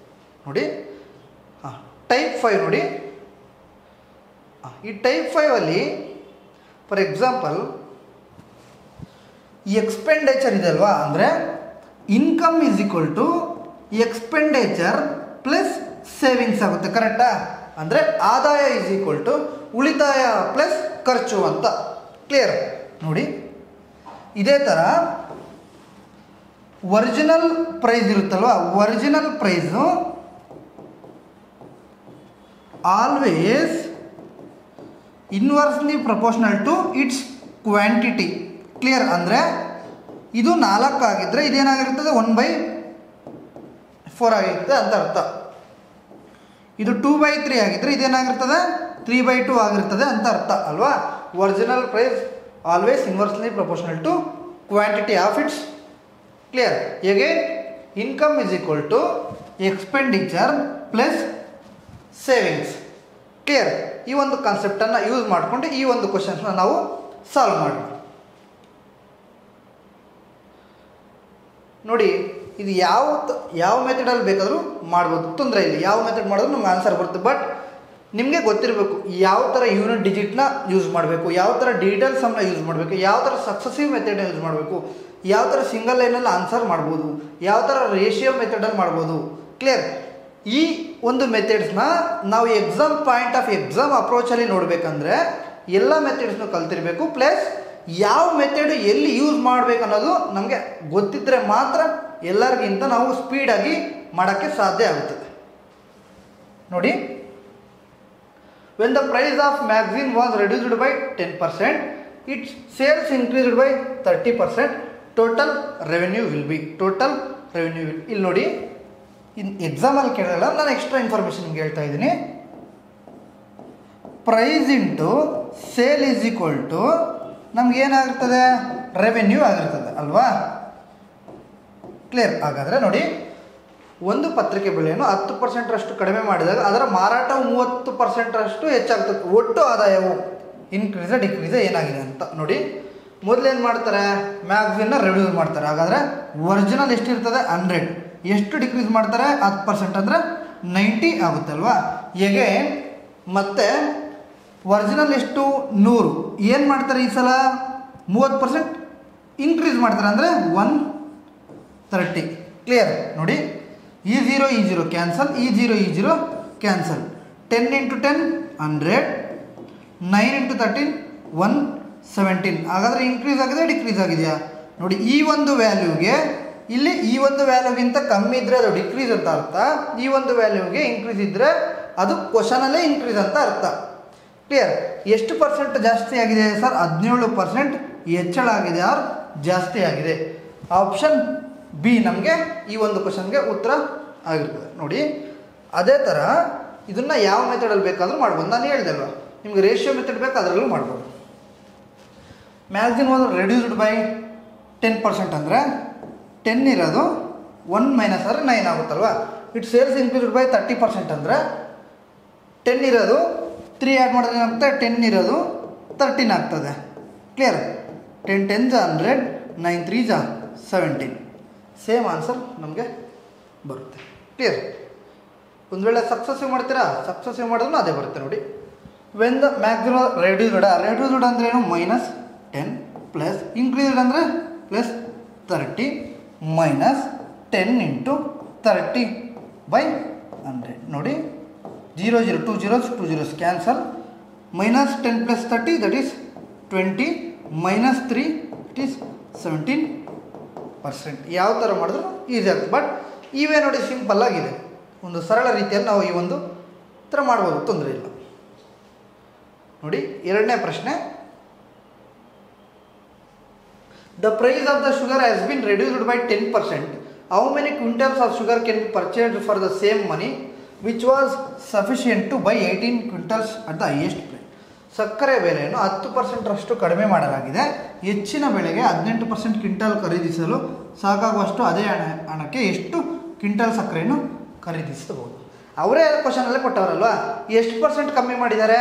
ನೋಡಿ ಟೈಪ್ 5 ನೋಡಿ. ಈ ಟೈಪ್ 5ಅಲ್ಲಿ ಫಾರ್ ಎಕ್ಸಾಂಪಲ್ ಎಕ್ಸ್ಪೆಂಡಿಚರ್ ಇದೆ ಅಲ್ವಾ, ಅಂದರೆ income is equal to expenditure plus savings ಆಗುತ್ತೆ. ಕರೆಕ್ಟಾ? ಅಂದರೆ ಆದಾಯ ಈಸ್ ಈಕ್ವಲ್ ಟು ಉಳಿತಾಯ ಪ್ಲಸ್ ಖರ್ಚು ಅಂತ. ಕ್ಲಿಯರ್? ನೋಡಿ, ಇದೇ ಥರ ಒರಿಜಿನಲ್ ಪ್ರೈಸ್ ಇರುತ್ತಲ್ವ, original price always inversely proportional to its quantity. Clear? ಅಂದರೆ ಇದು 4 ಆಗಿದ್ದರೆ ಇದೇನಾಗಿರ್ತದೆ 1/4 ಆಗಿರುತ್ತೆ ಅಂತ ಅರ್ಥ. ಇದು 2/3 ಆಗಿದ್ದರೆ ಇದೇನಾಗಿರ್ತದೆ 3/2 ಆಗಿರ್ತದೆ ಅಂತ ಅರ್ಥ ಅಲ್ವಾ. Original price always inversely proportional to quantity of its. Clear? Again income is equal to expenditure plus savings. Clear? ಈ ಒಂದು ಕಾನ್ಸೆಪ್ಟನ್ನು ಯೂಸ್ ಮಾಡಿಕೊಂಡು ಈ ಒಂದು ಕ್ವಶನ್ಸ್ನ ನಾವು ಸಾಲ್ವ್ ಮಾಡೋಣ. ನೋಡಿ, ಇದು ಯಾವ ಮೆಥಡಲ್ಲಿ ಬೇಕಾದರೂ ಮಾಡ್ಬೋದು, ತೊಂದರೆ ಇಲ್ಲ. ಯಾವ ಮೆಥಡ್ ಮಾಡಿದ್ರು ನಮ್ಗೆ ಆನ್ಸರ್ ಬರುತ್ತೆ. ಬಟ್ ನಿಮಗೆ ಗೊತ್ತಿರಬೇಕು ಯಾವ ಥರ ಯೂನಿಟ್ ಡಿಜಿಟ್ನ ಯೂಸ್ ಮಾಡಬೇಕು, ಯಾವ ಥರ ಡಿಜಿಟಲ್ ಸಮ್ನ ಯೂಸ್ ಮಾಡಬೇಕು, ಯಾವ ಥರ ಸಕ್ಸಸಿವ್ ಮೆಥಡ್ನ ಯೂಸ್ ಮಾಡಬೇಕು, ಯಾವ ಥರ ಸಿಂಗಲ್ ಲೈನಲ್ಲಿ ಆನ್ಸರ್ ಮಾಡ್ಬೋದು, ಯಾವ ಥರ ರೇಷಿಯೋ ಮೆಥಡಲ್ಲಿ ಮಾಡ್ಬೋದು. ಕ್ಲಿಯರ್? ಈ ಒಂದು ಮೆಥಡ್ಸ್ನ ನಾವು ಎಕ್ಸಾಮ್ ಪಾಯಿಂಟ್ ಆಫ್ ಎಕ್ಸಾಮ್ ಅಪ್ರೋಚಲ್ಲಿ ನೋಡಬೇಕಂದ್ರೆ ಎಲ್ಲ ಮೆಥಡ್ಸ್ನು ಕಲ್ತಿರಬೇಕು. ಪ್ಲಸ್ ಯಾವ ಮೆಥಡ್ ಎಲ್ಲಿ ಯೂಸ್ ಮಾಡಬೇಕು ಅನ್ನೋದು ನಮಗೆ ಗೊತ್ತಿದ್ದರೆ ಮಾತ್ರ ಎಲ್ಲರಿಗಿಂತ ನಾವು ಸ್ಪೀಡಾಗಿ ಮಾಡೋಕ್ಕೆ ಸಾಧ್ಯ ಆಗುತ್ತದೆ. ನೋಡಿ, when the price of magazine was reduced by 10%, its sales increased by 30%, total revenue will be. Total revenue will, ಇಲ್ಲಿ ನೋಡಿ, ಎಕ್ಸಾಮಲ್ಲಿ ಕೇಳಲ್ಲ, ನಾನು ಎಕ್ಸ್ಟ್ರಾ ಇನ್ಫಾರ್ಮೇಷನ್ ನಿಮ್ಗೆ ಹೇಳ್ತಾ ಇದ್ದೀನಿ. Price into sale is equal to ನಮಗೇನಾಗಿರ್ತದೆ ರೆವೆನ್ಯೂ ಆಗಿರ್ತದೆ ಅಲ್ವಾ. ಕ್ಲಿಯರ್? ಹಾಗಾದರೆ ನೋಡಿ, ಒಂದು ಪತ್ರಿಕೆ ಬೆಲೆಯನ್ನು 10%ರಷ್ಟು ಕಡಿಮೆ ಮಾಡಿದಾಗ ಅದರ ಮಾರಾಟವು 30%ರಷ್ಟು ಹೆಚ್ಚಾಗ್ತದೆ. ಒಟ್ಟು ಆದಾಯವು ಇನ್ಕ್ರೀಸ ಡಿಕ್ರೀಸ ಏನಾಗಿದೆ ಅಂತ ನೋಡಿ. ಮೊದಲೇನು ಮಾಡ್ತಾರೆ, ಮ್ಯಾಗಝಿನ್ನ ರೆಡ್ಯೂಸ್ ಮಾಡ್ತಾರೆ. ಹಾಗಾದರೆ ಒರಿಜಿನಲ್ ಎಷ್ಟಿರ್ತದೆ 100, ಎಷ್ಟು ಡಿಕ್ರೀಸ್ ಮಾಡ್ತಾರೆ 10% ಅಂದರೆ 90 ಆಗುತ್ತಲ್ವಾ. ಹೇಗೆ ಮತ್ತೆ ಒರಿಜಿನಲ್ ಎಷ್ಟು 100, ಏನು ಮಾಡ್ತಾರೆ ಈ ಸಲ 30% ಇನ್ಕ್ರೀಸ್ ಮಾಡ್ತಾರೆ ಅಂದರೆ 130. ಕ್ಲಿಯರ್? ನೋಡಿ, ಈ 0 ಕ್ಯಾನ್ಸಲ್, ಈ 0 ಕ್ಯಾನ್ಸಲ್. 10 × 10 100, 9 × 13 117. ಹಾಗಾದರೆ ಇನ್ಕ್ರೀಸ್ ಆಗಿದೆ ಡಿಕ್ರೀಸ್ ಆಗಿದೆಯಾ ನೋಡಿ. ಈ ಒಂದು ವ್ಯಾಲ್ಯೂಗೆ ಇಲ್ಲಿ ಈ ಒಂದು ವ್ಯಾಲ್ಯೂಗಿಂತ ಕಮ್ಮಿ ಇದ್ದರೆ ಅದು ಡಿಕ್ರೀಸ್ ಅಂತ ಅರ್ಥ, ಈ ಒಂದು ವ್ಯಾಲ್ಯೂಗೆ ಇನ್ಕ್ರೀಸ್ ಇದ್ದರೆ ಅದು ಕ್ವಶನಲ್ಲೇ ಇನ್ಕ್ರೀಸ್ ಅಂತ ಅರ್ಥ. ಕ್ಲಿಯರ್? ಎಷ್ಟು ಪರ್ಸೆಂಟ್ ಜಾಸ್ತಿ ಆಗಿದೆ ಸರ್? 17% ಹೆಚ್ಚಳ ಆಗಿದೆ ಆರ್ ಜಾಸ್ತಿ ಆಗಿದೆ. ಆಪ್ಷನ್ ಬಿ ನಮಗೆ ಈ ಒಂದು ಕ್ವಶನ್ಗೆ ಉತ್ತರ ಆಗಿರ್ತದೆ. ನೋಡಿ, ಅದೇ ಥರ ಇದನ್ನು ಯಾವ ಮೆಥಡಲ್ಲಿ ಬೇಕಾದರೂ ಮಾಡ್ಬೋದು. ನಾನು ಹೇಳ್ದೆ ಅಲ್ವಾ, ನಿಮ್ಗೆ ರೇಷಿಯೋ ಮೆಥಡ್ ಬೇಕು ಅದರಲ್ಲೂ ಮಾಡ್ಬೋದು. ಮ್ಯಾಗಝಿನ್ ಒಂದು ರೆಡ್ಯೂಸ್ಡ್ ಬೈ 10% ಅಂದರೆ 10 ಇರೋದು 1 ಮೈನಸ್ ಆದರೆ 9 ಆಗುತ್ತಲ್ವ. ಇಟ್ ಸೇಲ್ಸ್ ಇನ್ಕ್ರೀಸ್ಡ್ ಬೈ 30% ಅಂದರೆ 10 ಇರೋದು 3 ಆ್ಯಡ್ ಮಾಡಿದ್ರೆ ಏನಾಗುತ್ತೆ 10 ಇರೋದು 13 ಆಗ್ತದೆ. ಕ್ಲಿಯರ್? 10 × 10 100, 9 × 3 17. ಸೇಮ್ ಆನ್ಸರ್ ನಮಗೆ ಬರುತ್ತೆ. ಕ್ಲಿಯರ್? ಒಂದು ವೇಳೆ ಸಕ್ಸಸ್ಸಿವ್ ಮಾಡ್ತೀರಾ, ಸಕ್ಸಸ್ಸಿವ್ ಮಾಡಿದ್ರೂ ಅದೇ ಬರುತ್ತೆ ನೋಡಿ. ವೆನ್ ದ ಮ್ಯಾಕ್ಸಿಮಮ್ ರೆಡ್ಯೂಸ್ಡ್ ಅಂದ್ರೆ ಏನು -10 ಪ್ಲಸ್ ಇನ್ಕ್ರೀಸ್ಡ್ ಅಂದರೆ +30 -10 × 30/100. ನೋಡಿ, 0 0 2 zeros 2 zeros cancel. -10 + 30 that is 20, -3 it is 17%. ಯಾವ ಥರ ಮಾಡಿದ್ರು ಈಸಿ ಆಗುತ್ತೆ. ಬಟ್ ಇವೇ ನೋಡಿ ಸಿಂಪಲ್ ಆಗಿದೆ, ಒಂದು ಸರಳ ರೀತಿಯಲ್ಲಿ ನಾವು ಈ ಒಂದು ಥರ ಮಾಡ್ಬೋದು, ತೊಂದರೆ ಇಲ್ಲ. ನೋಡಿ, ಎರಡನೇ ಪ್ರಶ್ನೆ. The price of the sugar has been reduced by 10%. How many quintals of sugar can be purchased for the same money which was sufficient to buy 18 quintals at the highest price. ಸಕ್ಕರೆ ಬೆಲೆಯನ್ನು 10%ರಷ್ಟು ಕಡಿಮೆ ಮಾಡಲಾಗಿದೆ. ಹೆಚ್ಚಿನ ಬೆಲೆಗೆ 18% quintal ಖರೀದಿಸಲು ಸಾಕಾಗುವಷ್ಟು ಅದೇ ಹಣಕ್ಕೆ ಎಷ್ಟು ಕ್ವಿಂಟಲ್ ಸಕ್ಕರೆಯನ್ನು ಖರೀದಿಸಬಹುದು? ಅವರೇ ಕ್ವಶನಲ್ಲೇ ಕೊಟ್ಟವರಲ್ವಾ, ಎಷ್ಟು ಪರ್ಸೆಂಟ್ ಕಮ್ಮಿ ಮಾಡಿದ್ದಾರೆ?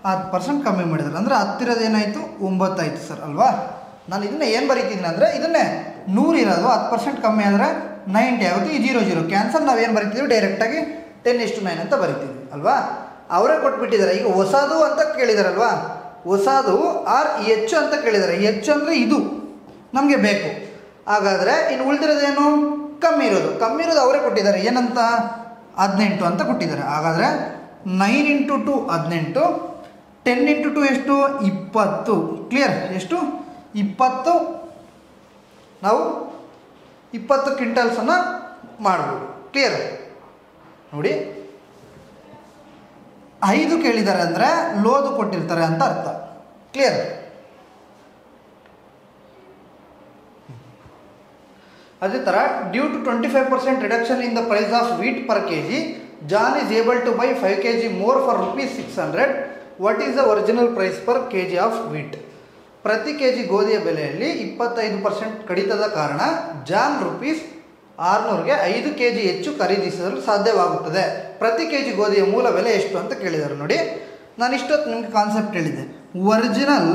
10% ಕಮ್ಮಿ ಮಾಡಿದ್ದಾರೆ. ಅಂದರೆ 10 ಏನಾಯಿತು 9 ಆಯಿತು ಸರ್ ಅಲ್ವಾ. ನಾನು ಇದನ್ನೇ ಏನು ಬರೀತಿದ್ದೀನಿ ಅಂದರೆ ಇದನ್ನೇ 100 ಇರೋದು 10% ಕಮ್ಮಿ ಆದರೆ 90 ಆಗುತ್ತೆ. ಈ 0 0 ಕ್ಯಾನ್ಸಲ್. ನಾವೇನು ಬರೀತಿದ್ವಿ ಡೈರೆಕ್ಟಾಗಿ 10:9 ಅಂತ ಬರೀತಿದ್ವಿ ಅಲ್ವಾ. ಅವರೇ ಕೊಟ್ಬಿಟ್ಟಿದ್ದಾರೆ. ಈಗ ಹೊಸದು ಅಂತ ಕೇಳಿದಾರಲ್ವಾ, ಹೊಸದು ಆರ್ ಹೆಚ್ಚು ಅಂತ ಕೇಳಿದ್ದಾರೆ. ಹೆಚ್ಚು ಅಂದರೆ ಇದು ನಮಗೆ ಬೇಕು. ಹಾಗಾದರೆ ಇನ್ನು ಉಳಿದಿರೋದೇನು? ಕಮ್ಮಿ ಇರೋದು ಅವರೇ ಕೊಟ್ಟಿದ್ದಾರೆ. ಏನಂತ? 18 ಅಂತ ಕೊಟ್ಟಿದ್ದಾರೆ. ಹಾಗಾದರೆ 9 × 2 18, 10 × 2 ಎಷ್ಟು? 20. ಕ್ಲಿಯರ್? ಎಷ್ಟು? 20. ನಾವು 20 ಕ್ವಿಂಟಲ್ಸನ್ನು ಮಾಡ್ಬೋದು. ಕ್ಲಿಯರ್? ನೋಡಿ, 5 ಕೇಳಿದ್ದಾರೆ ಅಂದರೆ ಲೋದು ಕೊಟ್ಟಿರ್ತಾರೆ ಅಂತ ಅರ್ಥ. ಕ್ಲಿಯರ್? ಅದೇ ಥರ due to 25% reduction in the price of wheat per kg, John is able to buy 5 kg more for ₹600. What is the original price per kg of wheat? ಪ್ರತಿ kg ಗೋಧಿಯ ಬೆಲೆಯಲ್ಲಿ 25% ಕಡಿತದ ಕಾರಣ ಜಾನ್ ₹600ಗೆ 5 kg ಹೆಚ್ಚು ಖರೀದಿಸಲು ಸಾಧ್ಯವಾಗುತ್ತದೆ. ಪ್ರತಿ kg ಗೋಧಿಯ ಮೂಲ ಬೆಲೆ ಎಷ್ಟು ಅಂತ ಕೇಳಿದ್ದಾರೆ. ನೋಡಿ, ನಾನು ಇಷ್ಟೊತ್ತು ನಿಮಗೆ ಕಾನ್ಸೆಪ್ಟ್ ಹೇಳಿದ್ದೆ. Original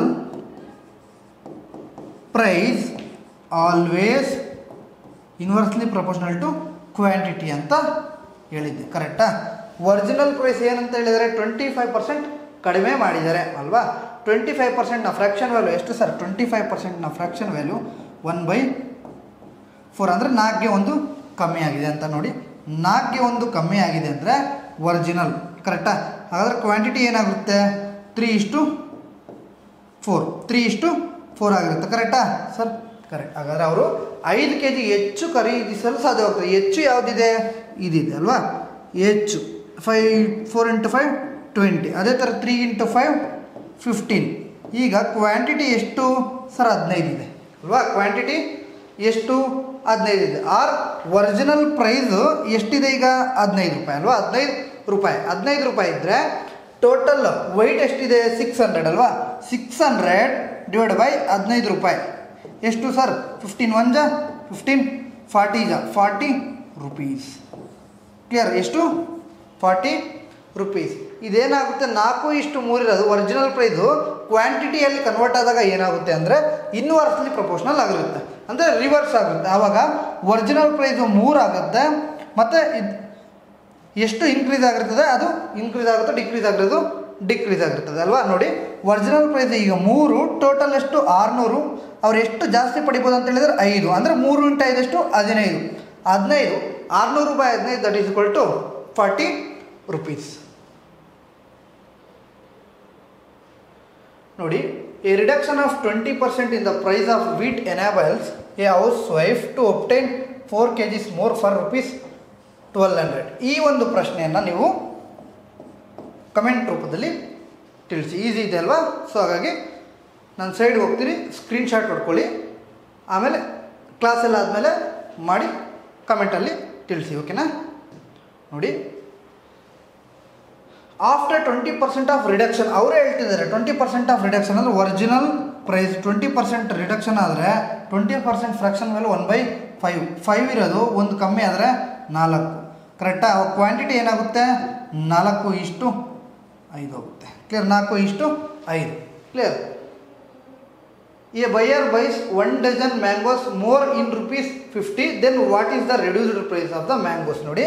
price always inversely proportional to quantity ಅಂತ ಹೇಳಿದ್ದೆ. ಕರೆಕ್ಟಾ? ಒರಿಜಿನಲ್ ಪ್ರೈಸ್ ಏನಂತ ಹೇಳಿದರೆ 25% ಕಡಿಮೆ ಮಾಡಿದ್ದಾರೆ ಅಲ್ವಾ? 25%ನ ಫ್ರ್ಯಾಕ್ಷನ್ ವ್ಯಾಲ್ಯೂ ಎಷ್ಟು ಸರ್? 25%ನ ಫ್ರ್ಯಾಕ್ಷನ್ ವ್ಯಾಲ್ಯೂ 1/4 ಅಂದರೆ 4ಗೆ 1 ಕಮ್ಮಿ ಆಗಿದೆ ಅಂತ. ನೋಡಿ, 4ಗೆ 1 ಕಮ್ಮಿ ಆಗಿದೆ ಅಂದರೆ ಒರಿಜಿನಲ್. ಕರೆಕ್ಟಾ? ಹಾಗಾದರೆ ಕ್ವಾಂಟಿಟಿ ಏನಾಗುತ್ತೆ? 3:4 ಆಗಿರುತ್ತೆ. ಕರೆಕ್ಟಾ ಸರ್? ಕರೆಕ್ಟ್. ಹಾಗಾದರೆ ಅವರು 5 kg ಹೆಚ್ಚು ಖರೀದಿಸಲು ಸಾಧ್ಯವಾಗ್ತದೆ. ಹೆಚ್ಚು ಯಾವುದಿದೆ? ಇದಿದೆ ಅಲ್ವಾ? ಹೆಚ್ಚು 4 × 5 20. ಅದೇ ಥರ 3 × 5 15. ಈಗ ಕ್ವಾಂಟಿಟಿ ಎಷ್ಟು ಸರ್? 15 ಇದೆ ಅಲ್ವಾ? ಕ್ವಾಂಟಿಟಿ ಎಷ್ಟು? 15 ಇದೆ. ಆರ್ ಒರಿಜಿನಲ್ ಪ್ರೈಸು ಎಷ್ಟಿದೆ ಈಗ? ₹15 ಅಲ್ವಾ? ₹15 ಇದ್ದರೆ ಟೋಟಲ್ ವೈಟ್ ಎಷ್ಟಿದೆ? 600 ಅಲ್ವಾ? 600 ಡಿವೈಡ್ ಬೈ ₹15 ಎಷ್ಟು ಸರ್? 15 1 ಜಾ 15, 40 ಜಾ 40 rupees. ಕ್ಲಿಯರ್? ಎಷ್ಟು? 40 rupees. ಇದೇನಾಗುತ್ತೆ? 4:3 ಇರೋದು ಒರಿಜಿನಲ್ ಪ್ರೈಸು ಕ್ವಾಂಟಿಟಿಯಲ್ಲಿ ಕನ್ವರ್ಟ್ ಆದಾಗ ಏನಾಗುತ್ತೆ ಅಂದರೆ ಇನ್ವರ್ಸ್ಲಿ ಪ್ರಪೋರ್ಷನಲ್ ಆಗಿರುತ್ತೆ, ಅಂದರೆ ರಿವರ್ಸ್ ಆಗುತ್ತೆ. ಆವಾಗ ಒರಿಜಿನಲ್ ಪ್ರೈಸು 3 ಆಗುತ್ತೆ, ಮತ್ತು ಎಷ್ಟು ಇನ್ಕ್ರೀಸ್ ಆಗಿರ್ತದೆ? ಅದು ಇನ್ಕ್ರೀಸ್ ಆಗುತ್ತೆ, ಡಿಕ್ರೀಸ್ ಆಗಿರ್ತದೆ ಅಲ್ವಾ? ನೋಡಿ, ಒರಿಜಿನಲ್ ಪ್ರೈಸ್ ಈಗ 3, ಟೋಟಲ್ ಎಷ್ಟು? 600. ಅವ್ರು ಎಷ್ಟು ಜಾಸ್ತಿ ಪಡಿಬೋದು ಅಂತ ಹೇಳಿದರೆ 5, ಅಂದರೆ 3 × 5 ಎಷ್ಟು? 15. 600 by 15 that is equal to 40 rupees. ನೋಡಿ, a reduction of 20% in the price of wheat enables a housewife to obtain 4 kg more for ₹1200. ಈ ಒಂದು ಪ್ರಶ್ನೆಯನ್ನು ನೀವು ಕಮೆಂಟ್ ರೂಪದಲ್ಲಿ ತಿಳಿಸಿ. ಈಸಿ ಇದೆ ಅಲ್ವಾ? ಸೊ ಹಾಗಾಗಿ ನಾನು ಸೈಡ್ಗೆ ಹೋಗ್ತೀನಿ, ಸ್ಕ್ರೀನ್ಶಾಟ್ ಹೊಡ್ಕೊಳ್ಳಿ, ಆಮೇಲೆ ಕ್ಲಾಸೆಲ್ಲ ಆದಮೇಲೆ ಮಾಡಿ ಕಮೆಂಟಲ್ಲಿ ತಿಳಿಸಿ. ಓಕೆನಾ? ನೋಡಿ, ಆಫ್ಟರ್ 20% ಆಫ್ ರಿಡಕ್ಷನ್, ಅವರೇ ಹೇಳ್ತಿದ್ದಾರೆ 20% ಆಫ್ ರಿಡಕ್ಷನ್ ಅಂದರೆ ಒರಿಜಿನಲ್ ಪ್ರೈಸ್ 20% ರಿಡಕ್ಷನ್ ಆದರೆ 20% ಫ್ರ್ಯಾಕ್ಷನ್ ಮೇಲೆ 1/5. 5 ಇರೋದು 1 ಕಮ್ಮಿ ಆದರೆ 4. ಕರೆಕ್ಟಾ? ಕ್ವಾಂಟಿಟಿ ಏನಾಗುತ್ತೆ? 4:5 ಆಗುತ್ತೆ. Clear? 4:5. Clear? A buyer buys 1 dozen mangoes more in ₹50, then what is the reduced price of the mangoes? ನೋಡಿ,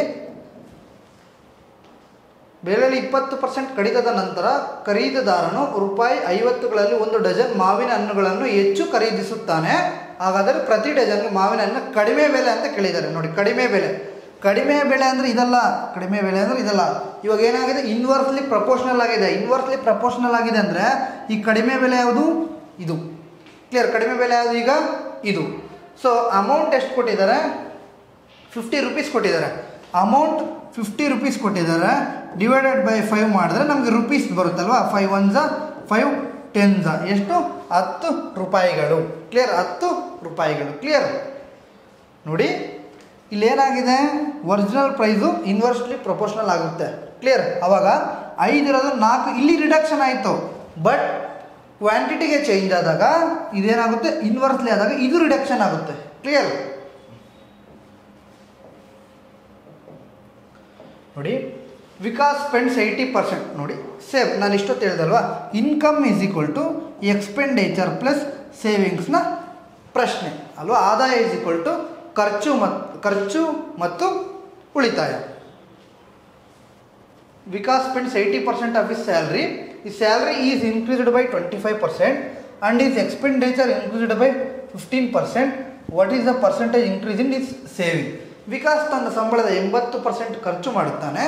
ಬೆಲೆಯಲ್ಲಿ 20% ಕಡಿತದ ನಂತರ ಖರೀದಿದಾರನು ₹50ಗಳಲ್ಲಿ 1 ಡಜನ್ ಮಾವಿನ ಹಣ್ಣುಗಳನ್ನು ಹೆಚ್ಚು ಖರೀದಿಸುತ್ತಾನೆ. ಹಾಗಾದರೆ ಪ್ರತಿ ಡಜನ್ಗೆ ಮಾವಿನ ಹಣ್ಣು ಕಡಿಮೆ ಬೆಲೆ ಅಂತ ಕೇಳಿದ್ದಾರೆ. ನೋಡಿ, ಕಡಿಮೆ ಬೆಲೆ ಅಂದರೆ ಇದಲ್ಲ. ಇವಾಗ ಏನಾಗಿದೆ? ಇನ್ವರ್ಸ್ಲಿ ಪ್ರಪೋರ್ಷನಲ್ ಆಗಿದೆ. ಅಂದರೆ ಈ ಕಡಿಮೆ ಬೆಲೆ ಯಾವುದು? ಇದು. ಕ್ಲಿಯರ್? ಕಡಿಮೆ ಬೆಲೆ ಯಾವುದು? ಈಗ ಇದು. ಸೊ ಅಮೌಂಟ್ ಎಷ್ಟು ಕೊಟ್ಟಿದ್ದಾರೆ? ₹50 ಕೊಟ್ಟಿದ್ದಾರೆ. ಅಮೌಂಟ್ ₹50 ಕೊಟ್ಟಿದ್ದಾರೆ. ಡಿವೈಡೆಡ್ ಬೈ 5 ಮಾಡಿದ್ರೆ ನಮಗೆ ರುಪೀಸ್ ಬರುತ್ತಲ್ವಾ? 5 1 ಜಾ 5 10 ಜಾ ಎಷ್ಟು? ₹10. ಕ್ಲಿಯರ್? ₹10. ಕ್ಲಿಯರ್? ನೋಡಿ, ಇಲ್ಲೇನಾಗಿದೆ? ಒರಿಜಿನಲ್ ಪ್ರೈಸು ಇನ್ವರ್ಸ್ಲಿ ಪ್ರಪೋರ್ಷನಲ್ ಆಗುತ್ತೆ. ಕ್ಲಿಯರ್? ಆವಾಗ 5 ಇರೋದು 4, ಇಲ್ಲಿ ರಿಡಕ್ಷನ್ ಆಯಿತು. ಬಟ್ ಕ್ವಾಂಟಿಟಿಗೆ ಚೇಂಜ್ ಆದಾಗ ಇದೇನಾಗುತ್ತೆ? ಇನ್ವರ್ಸ್ಲಿ ಆದಾಗ ಇದು ರಿಡಕ್ಷನ್ ಆಗುತ್ತೆ. ಕ್ಲಿಯರ್? ನೋಡಿ, ವಿಕಾಸ್ ಸ್ಪೆಂಡ್ಸ್ 80%. ನೋಡಿ, ಸೇವ್. ನಾನು ಇಷ್ಟೊತ್ತು ಹೇಳ್ದಲ್ವಾ? Income is equal to expenditure plus ಸೇವಿಂಗ್ಸ್ನ ಪ್ರಶ್ನೆ ಅಲ್ವಾ? ಆದಾಯ ಈಸ್ ಈಕ್ವಲ್ ಟು ಖರ್ಚು ಮತ್ತು ಉಳಿತಾಯ. Vikas spends 80% of his salary. His salary is increased by 25% and his expenditure increased by 15%. What is the percentage increase in is saving? Vikas ತನ್ನ ಸಂಬಳದ 80% ಖರ್ಚು ಮಾಡುತ್ತಾನೆ.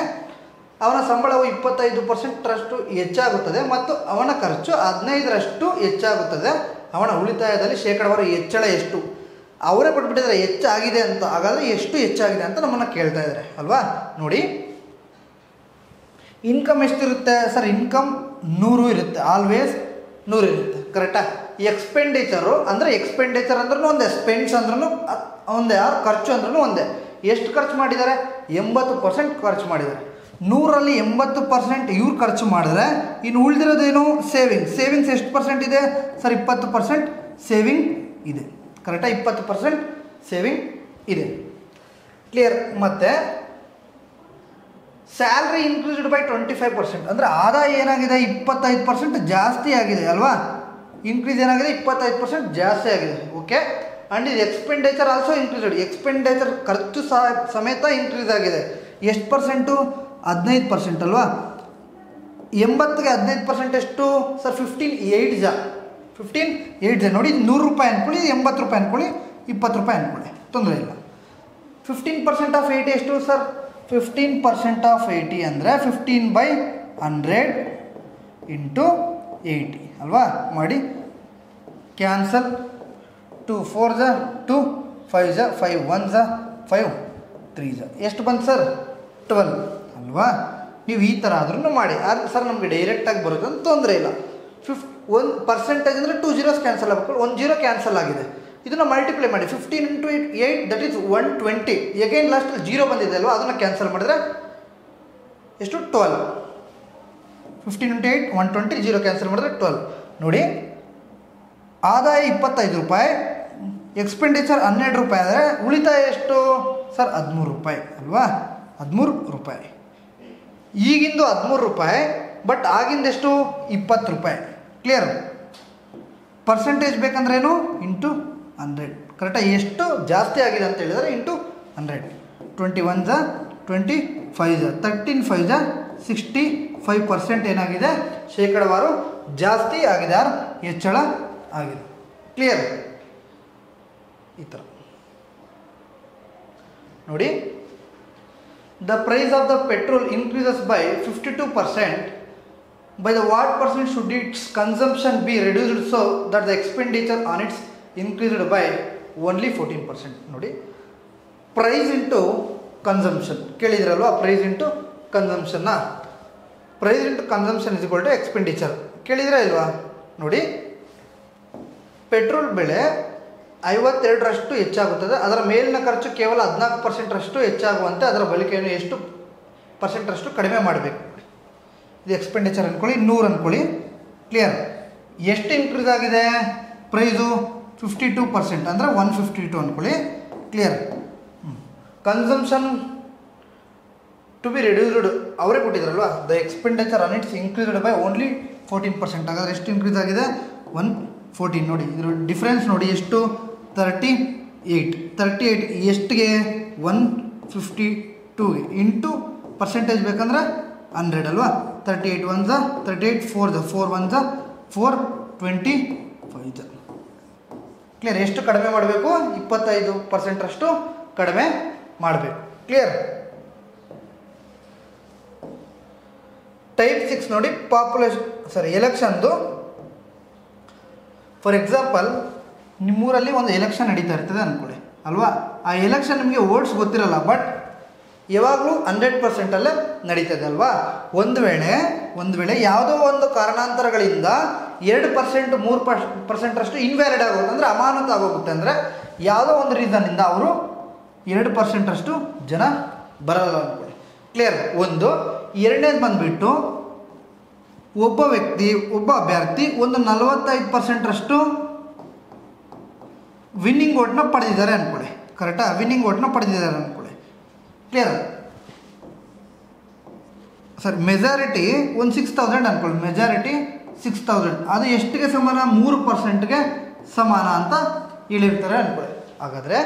ಅವನ ಸಂಬಳವು 25%ರಷ್ಟು ಹೆಚ್ಚಾಗುತ್ತದೆ ಮತ್ತು ಅವನ ಖರ್ಚು 15ರಷ್ಟು ಹೆಚ್ಚಾಗುತ್ತದೆ. ಅವನ ಉಳಿತಾಯದಲ್ಲಿ ಶೇಕಡಾವಾರು ಹೆಚ್ಚಳ ಎಷ್ಟು? ಅವರೇ ಕೊಟ್ಬಿಟ್ಟಿದ್ದಾರೆ ಹೆಚ್ಚಾಗಿದೆ ಅಂತ. ಹಾಗಾದರೆ ಎಷ್ಟು ಹೆಚ್ಚಾಗಿದೆ ಅಂತ ನಮ್ಮನ್ನು ಕೇಳ್ತಾ ಇದ್ದಾರೆ ಅಲ್ವಾ? ನೋಡಿ, ಇನ್ಕಮ್ ಎಷ್ಟಿರುತ್ತೆ ಸರ್? ಇನ್ಕಮ್ 100 ಇರುತ್ತೆ, ಆಲ್ವೇಸ್ 100 ಇರುತ್ತೆ. ಕರೆಕ್ಟಾ? ಎಕ್ಸ್ಪೆಂಡಿಚರು ಅಂದರೆ ಎಕ್ಸ್ಪೆಂಡಿಚರ್ ಅಂದ್ರೂ ಒಂದೇ, ಸ್ಪೆಂಡ್ಸ್ ಅಂದ್ರೂ ಒಂದೇ, ಖರ್ಚು ಅಂದ್ರೂ ಒಂದೇ. ಎಷ್ಟು ಖರ್ಚು ಮಾಡಿದ್ದಾರೆ? 80% ಖರ್ಚು ಮಾಡಿದ್ದಾರೆ. 100ರಲ್ಲಿ 80% ಇವ್ರು ಖರ್ಚು ಮಾಡಿದ್ರೆ ಇನ್ನು ಉಳಿದಿರೋದೇನು? ಸೇವಿಂಗ್ಸ್ ಎಷ್ಟು ಪರ್ಸೆಂಟ್ ಇದೆ ಸರ್? 20% ಸೇವಿಂಗ್ ಇದೆ. ಕರೆಕ್ಟಾ? 20% ಸೇವಿಂಗ್ ಇದೆ. ಕ್ಲಿಯರ್? ಮತ್ತು ಸ್ಯಾಲ್ರಿ ಇನ್ಕ್ರೀಸ್ಡ್ ಬೈ 25%, ಅಂದರೆ ಆದಾಯ ಏನಾಗಿದೆ? 25% ಜಾಸ್ತಿ ಆಗಿದೆ ಅಲ್ವಾ? ಇನ್ಕ್ರೀಸ್ ಏನಾಗಿದೆ? 25% ಜಾಸ್ತಿ ಆಗಿದೆ. ಓಕೆ. ಆ್ಯಂಡ್ ಇದು ಎಕ್ಸ್ಪೆಂಡಿಚರ್ ಆಲ್ಸೋ ಇನ್ಕ್ರೀಸ್ಡ್. ಎಕ್ಸ್ಪೆಂಡಿಚರ್ ಖರ್ಚು ಸಮೇತ ಇನ್ಕ್ರೀಸ್ ಆಗಿದೆ. ಎಷ್ಟು ಪರ್ಸೆಂಟು? 15% ಅಲ್ವಾ? 80ಗೆ 15% ಎಷ್ಟು ಸರ್? 15 ನೋಡಿ, 100 ರೂಪಾಯಿ ಅಂದ್ಕೊಳ್ಳಿ, 80 ರೂಪಾಯಿ ಅಂದ್ಕೊಳ್ಳಿ, 20 ರೂಪಾಯಿ ಅಂದ್ಕೊಳ್ಳಿ, ತೊಂದರೆ ಇಲ್ಲ. 15% ಆಫ್ 80 ಎಷ್ಟು ಸರ್? 15% ಆಫ್ 80 ಅಂದರೆ 15/100 ಇಂಟು 80 ಅಲ್ವಾ? ಮಾಡಿ, ಕ್ಯಾನ್ಸಲ್. 2 4 2, 5 5 1 5 3 ಎಷ್ಟು ಬಂತು ಸರ್? 12 ಅಲ್ವಾ? ನೀವು ಈ ಥರ ಆದ್ರೂ ಮಾಡಿ. ಆದರೆ ಸರ್ ನಮಗೆ ಡೈರೆಕ್ಟಾಗಿ ಬರುತ್ತೆ ಅಂತ ತೊಂದರೆ ಇಲ್ಲ. 1% ಅಂದರೆ 2 zeros ಕ್ಯಾನ್ಸಲ್ ಆಗಬೇಕು. 1 0 ಕ್ಯಾನ್ಸಲ್ ಆಗಿದೆ. ಇದನ್ನು ಮಲ್ಟಿಪ್ಲೈ ಮಾಡಿ. 15 ಇಂಟು 8 ದಟ್ ಈಸ್ 120. ಎಗೈನ್ ಲಾಸ್ಟಲ್ಲಿ 0 ಬಂದಿದೆ ಅಲ್ವಾ? ಅದನ್ನು ಕ್ಯಾನ್ಸಲ್ ಮಾಡಿದ್ರೆ ಎಷ್ಟು? 12. 15 ಇಂಟು 8 120, 0 ಕ್ಯಾನ್ಸಲ್ ಮಾಡಿದ್ರೆ 12. ನೋಡಿ, ಆದಾಯ 25 ರೂಪಾಯಿ, ಎಕ್ಸ್ಪೆಂಡಿಚರ್ 12 ರೂಪಾಯಿ ಅಂದರೆ ಉಳಿತಾಯ ಎಷ್ಟು ಸರ್? 13 ರೂಪಾಯಿ ಅಲ್ವಾ? 13 ರೂಪಾಯಿ. ಈಗಿಂದು 13 ರೂಪಾಯಿ, ಬಟ್ ಆಗಿಂದೆಷ್ಟು? 20 ರೂಪಾಯಿ. ಕ್ಲಿಯರ್? ಪರ್ಸೆಂಟೇಜ್ ಬೇಕಂದ್ರೇನು? ಇಂಟು 100. ಕರೆಕ್ಟಾಗಿ ಎಷ್ಟು ಜಾಸ್ತಿ ಆಗಿದೆ ಅಂತ ಹೇಳಿದರೆ ಇಂಟು 100. 21 25 13 5 65% ಏನಾಗಿದೆ? ಶೇಕಡಾವಾರು ಜಾಸ್ತಿ ಆಗಿದೆ, ಆರ್ ಹೆಚ್ಚಳ ಆಗಿದೆ. ಕ್ಲಿಯರ್? ಈ ಥರ ನೋಡಿ, the price of the petrol increases by 52%. By the what percent should its consumption be reduced so that the expenditure on its increased by only 14%? ನೋಡಿ, ಪ್ರೈಸ್ ಇಂಟು ಕನ್ಸಂಪ್ಷನ್ ಕೇಳಿದ್ರಲ್ವಾ? ಪ್ರೈಸ್ ಇಂಟು ಕನ್ಸಂಪ್ಷನ್ನ, price into consumption is equal to expenditure ಕೇಳಿದ್ರೆ ಇಲ್ವಾ? ನೋಡಿ, petrol ಬೆಲೆ 52ರಷ್ಟು ಹೆಚ್ಚಾಗುತ್ತದೆ. ಅದರ ಮೇಲಿನ ಖರ್ಚು ಕೇವಲ 14%ರಷ್ಟು ಹೆಚ್ಚಾಗುವಂತೆ ಅದರ ಬಳಕೆಯನ್ನು ಎಷ್ಟು ಪರ್ಸೆಂಟ್ರಷ್ಟು ಕಡಿಮೆ ಮಾಡಬೇಕು? ಇದು ಎಕ್ಸ್ಪೆಂಡಿಚರ್ ಅಂದ್ಕೊಳ್ಳಿ, 100 ಅಂದ್ಕೊಳ್ಳಿ. ಕ್ಲಿಯರ್? ಎಷ್ಟು ಇನ್ಕ್ರೀಸ್ ಆಗಿದೆ ಪ್ರೈಸು? 52% ಅಂದರೆ 152 ಅಂದ್ಕೊಳ್ಳಿ. Clear? Consumption to be reduced ಅವರೇ ಕೊಟ್ಟಿದ್ರಲ್ವಾ? The expenditure on its increased by only 14%. ಹಾಗಾದರೆ ಎಷ್ಟು ಇನ್ಕ್ರೀಸ್ ಆಗಿದೆ? 114. ನೋಡಿ, ಇದ್ರ ಡಿಫ್ರೆನ್ಸ್ ನೋಡಿ ಎಷ್ಟು? 38 ಎಷ್ಟಿಗೆ? 152ಗೆ ಇಂಟು ಪರ್ಸೆಂಟೇಜ್ ಬೇಕಂದ್ರೆ 100 ಅಲ್ವಾ? 38 1 38 4 4 1 425. ಕ್ಲಿಯರ್? ಎಷ್ಟು ಕಡಿಮೆ ಮಾಡಬೇಕು? 25%ರಷ್ಟು ಕಡಿಮೆ ಮಾಡಬೇಕು. ಕ್ಲಿಯರ್? ಟೈಪ್ 6 ನೋಡಿ, ಎಲೆಕ್ಷನ್ದು. ಫಾರ್ ಎಕ್ಸಾಂಪಲ್, ನಿಮ್ಮೂರಲ್ಲಿ ಒಂದು ಎಲೆಕ್ಷನ್ ನಡೀತಾ ಇರ್ತದೆ ಅಂದ್ಕೊಳ್ಳಿ ಅಲ್ವಾ? ಆ ಎಲೆಕ್ಷನ್ ನಿಮಗೆ ಓಟ್ಸ್ ಗೊತ್ತಿರಲ್ಲ, ಬಟ್ ಯಾವಾಗಲೂ 100%ಅಲ್ಲೇ ನಡೀತದೆ ಅಲ್ವಾ? ಒಂದು ವೇಳೆ ಯಾವುದೋ ಒಂದು ಕಾರಣಾಂತರಗಳಿಂದ 2% 3%ರಷ್ಟು ಇನ್ವ್ಯಾಲಿಡ್ ಆಗೋದು, ಅಂದರೆ ಅಮಾನತು ಆಗೋಗುತ್ತೆ. ಅಂದರೆ ಯಾವುದೋ ಒಂದು ರೀಸನ್ನಿಂದ ಅವರು 2%ರಷ್ಟು ಜನ ಬರಲ್ಲ ಅಂದ್ಕೊಳ್ಳಿ. ಕ್ಲಿಯರ್? ಒಂದು. ಎರಡನೇದು ಬಂದುಬಿಟ್ಟು, ಒಬ್ಬ ಅಭ್ಯರ್ಥಿ ಒಂದು 45%ರಷ್ಟು ವಿನ್ನಿಂಗ್ ಓಟ್ನ ಪಡೆದಿದ್ದಾರೆ ಅಂದ್ಕೊಳ್ಳಿ. ಕರೆಕ್ಟಾ? ವಿನ್ನಿಂಗ್ ಓಟ್ನ ಪಡೆದಿದ್ದಾರೆ ಅಂದ್ಕೊಳ್ಳಿ. ಕ್ಲಿಯರ್? ಸರ್, ಮೆಜಾರಿಟಿ ಒಂದು 6000 ಅಂದ್ಕೊಳ್ಳಿ. ಮೆಜಾರಿಟಿ 6000, ಅದು ಎಷ್ಟಿಗೆ ಸಮಾನ? 3%ಗೆ ಸಮಾನ ಅಂತ ಹೇಳಿರ್ತಾರೆ ಅಂದ್ಕೊಳ್ಳಿ. ಹಾಗಾದರೆ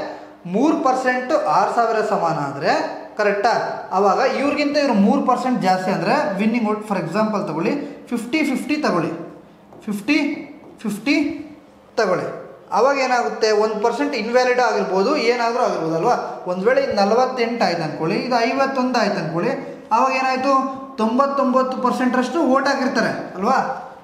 3% 6000 ಸಮಾನ ಆದರೆ ಕರೆಕ್ಟಾ? ಆವಾಗ ಇವ್ರಿಗಿಂತ ಇವರು 3% ಜಾಸ್ತಿ ಅಂದರೆ ವಿನ್ನಿಂಗ್ ಓಟ್. ಫಾರ್ ಎಕ್ಸಾಂಪಲ್ ತಗೊಳ್ಳಿ, 50-50 ತಗೊಳ್ಳಿ, 50-50 ತಗೊಳ್ಳಿ. ಅವಾಗ ಏನಾಗುತ್ತೆ 1% ಇನ್ವ್ಯಾಲಿಡ್ ಆಗಿರ್ಬೋದು, ಏನಾದರೂ ಆಗಿರ್ಬೋದು ಅಲ್ವಾ. ಒಂದು ವೇಳೆ ಇದು 48 ಆಯ್ತು ಅಂದ್ಕೊಳ್ಳಿ, ಇದು 51 ಆಯ್ತು ಅಂದ್ಕೊಳ್ಳಿ, ಅವಾಗ ಏನಾಯಿತು 99%ರಷ್ಟು ವೋಟ್ ಆಗಿರ್ತಾರೆ ಅಲ್ವಾ.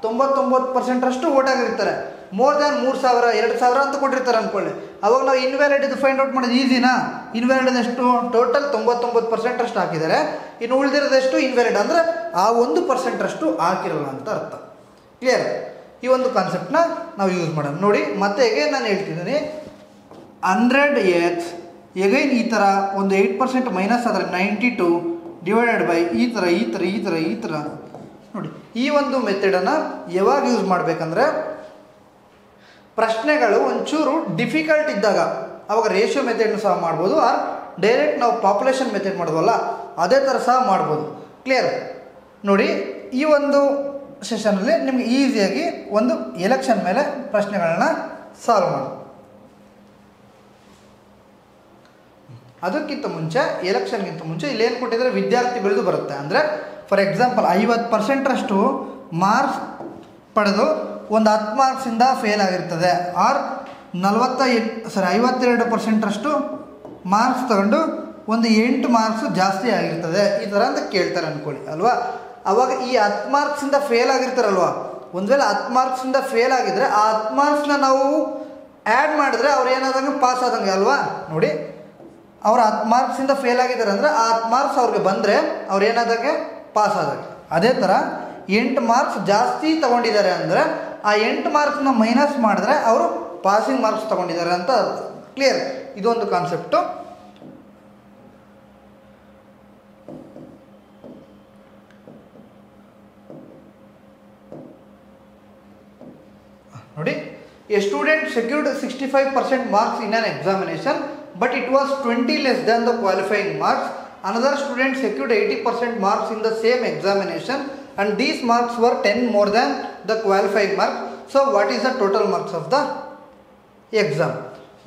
99%ರಷ್ಟು ವೋಟ್ ಆಗಿರ್ತಾರೆ. ಮೋರ್ ದ್ಯಾನ್ 3000 2000 ಅಂತ ಕೊಟ್ಟಿರ್ತಾರೆ ಅಂದ್ಕೊಳ್ಳಿ. ಅವಾಗ ನಾವು ಇನ್ವ್ಯಾಲಿಡ್ ಇದು ಫೈಂಡ್ ಔಟ್ ಮಾಡೋದು ಈಸಿನಾ. ಇನ್ವ್ಯಾಲಿಡ್ ಎಷ್ಟು ಟೋಟಲ್ 99%ರಷ್ಟು ಹಾಕಿದ್ದಾರೆ, ಇನ್ನು ಉಳಿದಿರೋದೆಷ್ಟು ಇನ್ವ್ಯಾಲಿಡ್ ಅಂದರೆ ಆ 1%ರಷ್ಟು ಹಾಕಿರಲ್ಲ ಅಂತ ಅರ್ಥ. ಕ್ಲಿಯರ್? ಈ ಒಂದು ಕಾನ್ಸೆಪ್ಟನ್ನ ನಾವು ಯೂಸ್ ಮಾಡೋಣ. ನೋಡಿ ಮತ್ತೆ ಎಗೈನ್ ನಾನು ಹೇಳ್ತಿದ್ದೀನಿ, 100x ಎಗೈನ್ ಈ ಥರ ಒಂದು 8% ಮೈನಸ್ ಆದರೆ 92 ಡಿವೈಡೆಡ್ ಬೈ ಈ ಥರ ನೋಡಿ. ಈ ಒಂದು ಮೆಥಡನ್ನು ಯಾವಾಗ ಯೂಸ್ ಮಾಡಬೇಕಂದ್ರೆ ಪ್ರಶ್ನೆಗಳು ಒಂಚೂರು ಡಿಫಿಕಲ್ಟ್ ಇದ್ದಾಗ ಅವಾಗ ರೇಷಿಯೋ ಮೆಥಡ್ನ ಸಹ ಮಾಡ್ಬೋದು, ಆರ್ ಡೈರೆಕ್ಟ್ ನಾವು ಪಾಪ್ಯುಲೇಷನ್ ಮೆಥಡ್ ಮಾಡ್ಬೋದಲ್ಲ ಅದೇ ಥರ ಸಹ ಮಾಡ್ಬೋದು. ಕ್ಲಿಯರ್? ನೋಡಿ ಈ ಒಂದು ಸೆಷನಲ್ಲಿ ನಿಮ್ಗೆ ಈಸಿಯಾಗಿ ಒಂದು ಎಲೆಕ್ಷನ್ ಮೇಲೆ ಪ್ರಶ್ನೆಗಳನ್ನ ಸಾಲ್ವ್ ಮಾಡೋದು. ಅದಕ್ಕಿಂತ ಮುಂಚೆ ಎಲೆಕ್ಷನ್ಗಿಂತ ಮುಂಚೆ ಇಲ್ಲೇನು ಕೊಟ್ಟಿದ್ದಾರೆ ವಿದ್ಯಾರ್ಥಿಗಳದ್ದು ಬರುತ್ತೆ. ಅಂದರೆ ಫಾರ್ ಎಕ್ಸಾಂಪಲ್ 50%ರಷ್ಟು ಮಾರ್ಕ್ಸ್ ಪಡೆದು ಒಂದು 10 ಮಾರ್ಕ್ಸಿಂದ ಫೇಲ್ ಆಗಿರ್ತದೆ, ಆರ್ 52%ರಷ್ಟು ಮಾರ್ಕ್ಸ್ ತಗೊಂಡು ಒಂದು 8 ಮಾರ್ಕ್ಸು ಜಾಸ್ತಿ ಆಗಿರ್ತದೆ, ಈ ಥರ ಅಂತ ಕೇಳ್ತಾರೆ ಅಂದ್ಕೊಳ್ಳಿ ಅಲ್ವಾ. ಅವಾಗ ಈ 10 ಮಾರ್ಕ್ಸಿಂದ ಫೇಲ್ ಆಗಿರ್ತಾರಲ್ವ, ಒಂದು ವೇಳೆ 10 ಮಾರ್ಕ್ಸಿಂದ ಫೇಲ್ ಆಗಿದ್ರೆ ಆ 10 ಮಾರ್ಕ್ಸ್ನ ನಾವು ಆ್ಯಡ್ ಮಾಡಿದ್ರೆ ಅವ್ರು ಏನಾದಂಗೆ ಪಾಸ್ ಆದಂಗೆ ಅಲ್ವಾ. ನೋಡಿ ಅವ್ರು 10 ಮಾರ್ಕ್ಸಿಂದ ಫೇಲ್ ಆಗಿದ್ದಾರೆ ಅಂದರೆ ಆ 10 ಮಾರ್ಕ್ಸ್ ಅವ್ರಿಗೆ ಬಂದರೆ ಅವ್ರು ಏನಾದಾಗೆ ಪಾಸ್ ಆದಂಗೆ. ಅದೇ ಥರ 8 ಮಾರ್ಕ್ಸ್ ಜಾಸ್ತಿ ತೊಗೊಂಡಿದ್ದಾರೆ ಅಂದರೆ ಆ 8 ಮಾರ್ಕ್ಸ್ನ ಮೈನಸ್ ಮಾಡಿದ್ರೆ ಅವರು ಪಾಸಿಂಗ್ ಮಾರ್ಕ್ಸ್ ತೊಗೊಂಡಿದ್ದಾರೆ ಅಂತ. ಕ್ಲಿಯರ್? ಇದೊಂದು ಕಾನ್ಸೆಪ್ಟು. ನೋಡಿ, A student secured 65% marks in on examination but it was 20 less than the qualifying marks. Another student secured 80% marks in the same examination and these marks were 10 more than the qualifying mark. So what is the total marks of the exam?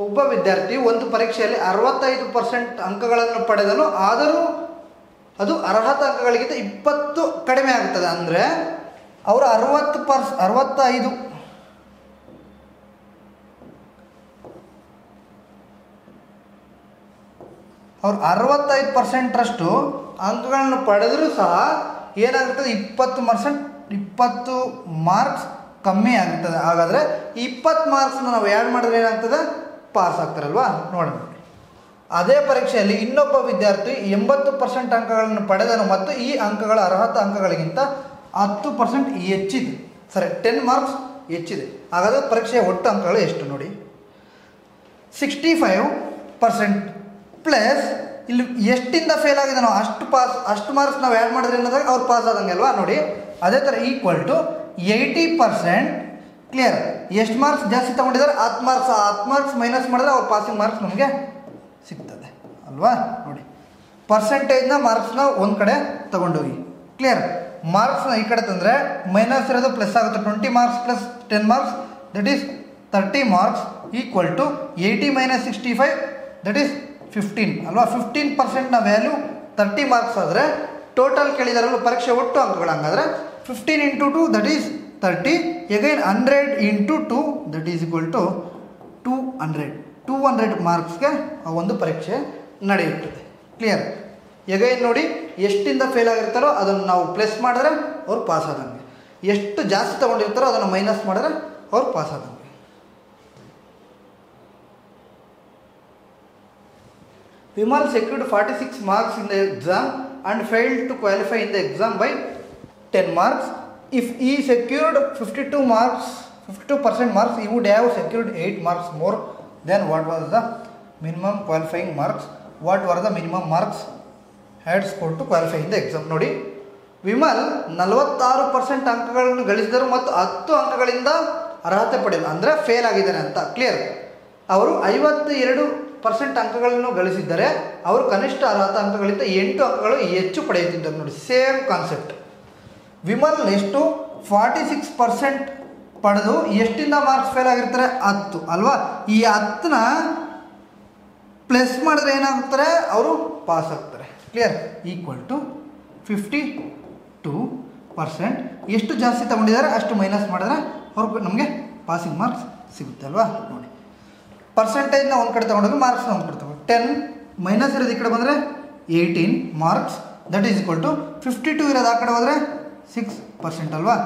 ಒಬ್ಬ ವಿದ್ಯಾರ್ಥಿ ಒಂದು ಪರೀಕ್ಷೆಯಲ್ಲಿ 65% ಅಂಕಗಳನ್ನು ಪಡೆದನು, ಆದರೂ ಅದು ಅರ್ಹತಾ ಅಂಕಗಳಿಗಿಂತ 20 ಕಡಿಮೆ ಆಗ್ತದೆ. ಅಂದರೆ ಅವರು 65 ಅವ್ರು 65%ರಷ್ಟು ಅಂಕಗಳನ್ನು ಪಡೆದರೂ ಸಹ ಏನಾಗ್ತದೆ 20% ಮಾರ್ಕ್ಸ್ ಕಮ್ಮಿ ಆಗ್ತದೆ. ಹಾಗಾದರೆ 20 ಮಾರ್ಕ್ಸ್ನ ನಾವು ಆ್ಯಡ್ ಮಾಡಿದ್ರೆ ಏನಾಗ್ತದೆ ಪಾಸ್ ಆಗ್ತಾರಲ್ವಾ. ನೋಡೋಣ. ಅದೇ ಪರೀಕ್ಷೆಯಲ್ಲಿ ಇನ್ನೊಬ್ಬ ವಿದ್ಯಾರ್ಥಿ 80% ಅಂಕಗಳನ್ನು ಪಡೆದನು ಮತ್ತು ಈ ಅಂಕಗಳ ಅರ್ಹತಾ ಅಂಕಗಳಿಗಿಂತ 10% ಹೆಚ್ಚಿದೆ, 10 ಮಾರ್ಕ್ಸ್ ಹೆಚ್ಚಿದೆ. ಹಾಗಾದರೆ ಪರೀಕ್ಷೆಯ ಒಟ್ಟು ಅಂಕಗಳು ಎಷ್ಟು ನೋಡಿ, 65% ಪ್ಲಸ್ ಇಲ್ಲಿ ಎಷ್ಟಿಂದ ಫೇಲ್ ಆಗಿದೆ ನಾವು ಅಷ್ಟು ಮಾರ್ಕ್ಸ್ ನಾವು ಆ್ಯಡ್ ಮಾಡಿದ್ರೆ ಅನ್ನೋದಾಗ ಅವ್ರು ಪಾಸ್ ಆದಂಗೆ ಅಲ್ವಾ. ನೋಡಿ ಅದೇ ಥರ ಈಕ್ವಲ್ ಟು 80%. ಕ್ಲಿಯರ್? ಎಷ್ಟು ಮಾರ್ಕ್ಸ್ ಜಾಸ್ತಿ ತೊಗೊಂಡಿದ್ದಾರೆ 10 ಮಾರ್ಕ್ಸ್, 10 ಮಾರ್ಕ್ಸ್ ಮೈನಸ್ ಮಾಡಿದ್ರೆ ಅವ್ರ ಪಾಸಿಂಗ್ ಮಾರ್ಕ್ಸ್ ನಮಗೆ ಸಿಗ್ತದೆ ಅಲ್ವಾ. ನೋಡಿ ಪರ್ಸೆಂಟೇಜ್ನ ಮಾರ್ಕ್ಸ್ನ ಒಂದು ಕಡೆ ತೊಗೊಂಡೋಗಿ. ಕ್ಲಿಯರ್? ಮಾರ್ಕ್ಸ್ನ ಈ ಕಡೆ ತಂದರೆ ಮೈನಸ್ ಇರೋದು ಪ್ಲಸ್ ಆಗುತ್ತೆ. 20 marks plus 10 marks that is 30 marks equal to 80 minus 65 that is 15 ಅಲ್ವಾ. 15%ನ ವ್ಯಾಲ್ಯೂ 30 ಮಾರ್ಕ್ಸ್ ಆದರೆ ಟೋಟಲ್ ಕೇಳಿದಾರಲ್ಲ ಪರೀಕ್ಷೆ ಒಟ್ಟು ಅಂಕಗಳು. ಹಂಗಾದರೆ 15 × 2 that is 30, again 100 × 2 that is equal to 200 ಮಾರ್ಕ್ಸ್ಗೆ ಆ ಒಂದು ಪರೀಕ್ಷೆ ನಡೆಯುತ್ತದೆ. ಕ್ಲಿಯರ್? ಎಗೈನ್ ನೋಡಿ, ಎಷ್ಟಿಂದ ಫೇಲ್ ಆಗಿರ್ತಾರೋ ಅದನ್ನು ನಾವು ಪ್ಲಸ್ ಮಾಡಿದ್ರೆ ಅವ್ರು ಪಾಸ್ ಆದಂಗೆ, ಎಷ್ಟು ಜಾಸ್ತಿ ತೊಗೊಂಡಿರ್ತಾರೋ ಅದನ್ನು ಮೈನಸ್ ಮಾಡಿದ್ರೆ ಅವ್ರು ಪಾಸ್ ಆದಂಗೆ. Vimal secured 46 marks in the exam and failed to qualify in the exam by 10 marks. If he secured 52% marks, he would have secured 8 marks more than what was the minimum qualifying marks. What were the minimum marks had scored to qualify in the exam? ನೋಡಿ, ವಿಮಲ್ 46% ಅಂಕಗಳನ್ನು ಗಳಿಸಿದರು ಮತ್ತು 10 ಅಂಕಗಳಿಂದ ಅರ್ಹತೆ ಪಡೆಯಲು ಅಂದರೆ fail ಆಗಿದ್ದಾರೆ ಅಂತ. Clear? ಅವರು 52% ಅಂಕಗಳನ್ನು ಗಳಿಸಿದ್ದಾರೆ, ಅವರು ಕನಿಷ್ಠ ಅರ್ಹತಾ ಅಂಕಗಳಿಂದ 8 ಅಂಕಗಳು ಹೆಚ್ಚು ಪಡೆಯುತ್ತಿದ್ದರು. ನೋಡಿ ಸೇಮ್ ಕಾನ್ಸೆಪ್ಟ್. ವಿಮಲ್ ಎಷ್ಟು 46% ಪಡೆದು ಎಷ್ಟಿಂದ ಮಾರ್ಕ್ಸ್ ಫೇಲ್ ಆಗಿರ್ತಾರೆ 10 ಅಲ್ವಾ. ಈ 10ನ ಪ್ಲಸ್ ಮಾಡಿದ್ರೆ ಏನಾಗ್ತಾರೆ ಅವರು ಪಾಸ್ ಆಗ್ತಾರೆ. ಕ್ಲಿಯರ್? Equal to 52%. ಎಷ್ಟು ಜಾಸ್ತಿ ತಗೊಂಡಿದ್ದಾರೆ ಅಷ್ಟು ಮೈನಸ್ ಮಾಡಿದ್ರೆ ಅವ್ರಿಗೆ ನಮಗೆ ಪಾಸಿಂಗ್ ಮಾರ್ಕ್ಸ್ ಸಿಗುತ್ತೆ ಅಲ್ವಾ. ನೋಡಿ ಪರ್ಸೆಂಟೇಜ್ನ ಒಂದು ಕಡೆ ತೊಗೊಂಡೋಗಿ ಮಾರ್ಕ್ಸ್ನ ಒಂದು ಕಡೆ ತೊಗೊಂಡು 10 ಮೈನಸ್ ಇರೋದು ಈ ಕಡೆ ಬಂದರೆ 18 marks, that is equal to 52 ಇರೋದು ಆ ಕಡೆ ಹೋದರೆ 6% ಅಲ್ವಾ.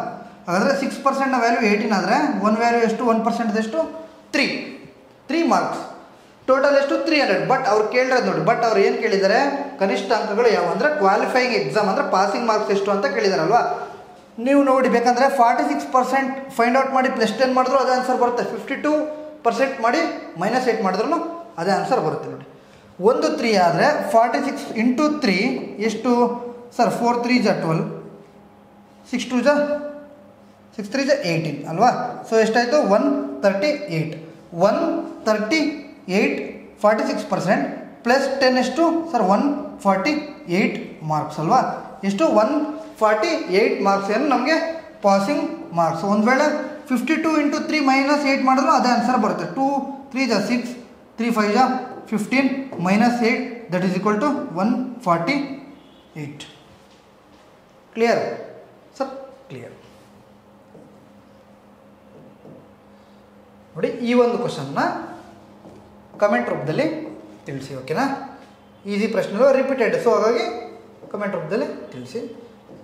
ಹಾಗಾದರೆ 6%ನ ವ್ಯಾಲ್ಯೂ 18 ಆದರೆ ಒನ್ ವ್ಯಾಲ್ಯೂ ಎಷ್ಟು, 1% ಎಷ್ಟು 3 ಮಾರ್ಕ್ಸ್, ಟೋಟಲ್ ಎಷ್ಟು 300. ಬಟ್ ಅವ್ರು ಕೇಳಿರೋದು ನೋಡಿ, ಬಟ್ ಅವ್ರು ಏನು ಕೇಳಿದ್ದಾರೆ, ಕನಿಷ್ಠ ಅಂಕಗಳು ಯಾವ ಅಂದರೆ ಕ್ವಾಲಿಫೈಯಿಂಗ್ ಎಕ್ಸಾಮ್ ಅಂದರೆ ಪಾಸಿಂಗ್ ಮಾರ್ಕ್ಸ್ ಎಷ್ಟು ಅಂತ ಕೇಳಿದಾರಲ್ವಾ. ನೀವು ನೋಡಿ ಬೇಕಂದರೆ 46% ಫೈಂಡ್ ಔಟ್ ಮಾಡಿ +10 ಮಾಡಿದ್ರು ಅದೇ ಆನ್ಸರ್ ಬರುತ್ತೆ, 52% ಮಾಡಿ -8 ಮಾಡಿದ್ರು ಅದೇ ಆನ್ಸರ್ ಬರುತ್ತೆ. ನೋಡಿ ಒಂದು 3 ಆದರೆ 46 ಇಂಟು 3 ಎಷ್ಟು ಸರ್, 4 3 × 12, 6 2 × 6 3 × 18 ಅಲ್ವಾ. ಸೊ ಎಷ್ಟಾಯಿತು 138, 138 46% +10 ಎಷ್ಟು ಸರ್ 148 ಮಾರ್ಕ್ಸ್ ಅಲ್ವಾ. ಎಷ್ಟು 148 ಮಾರ್ಕ್ಸ್ ಏನು ನಮಗೆ ಪಾಸಿಂಗ್ ಮಾರ್ಕ್ಸ್. ಒಂದು ವೇಳೆ 52 ಇಂಟು 3 -8 ಮಾಡಿದ್ರು ಅದೇ ಆನ್ಸರ್ ಬರುತ್ತೆ. 2 3 × 6, 3 5 × 15 -8 that is equal to 148. Clear sir, clear. ನೋಡಿ ಈ ಒಂದು ಕ್ವಶನ್ನ ಕಮೆಂಟ್ ರೂಪದಲ್ಲಿ ತಿಳಿಸಿ, ಓಕೆನಾ. ಈಸಿ ಪ್ರಶ್ನೆಗಳು ರಿಪೀಟೆಡ್, ಸೊ ಹಾಗಾಗಿ ಕಮೆಂಟ್ ರೂಪದಲ್ಲಿ ತಿಳಿಸಿ.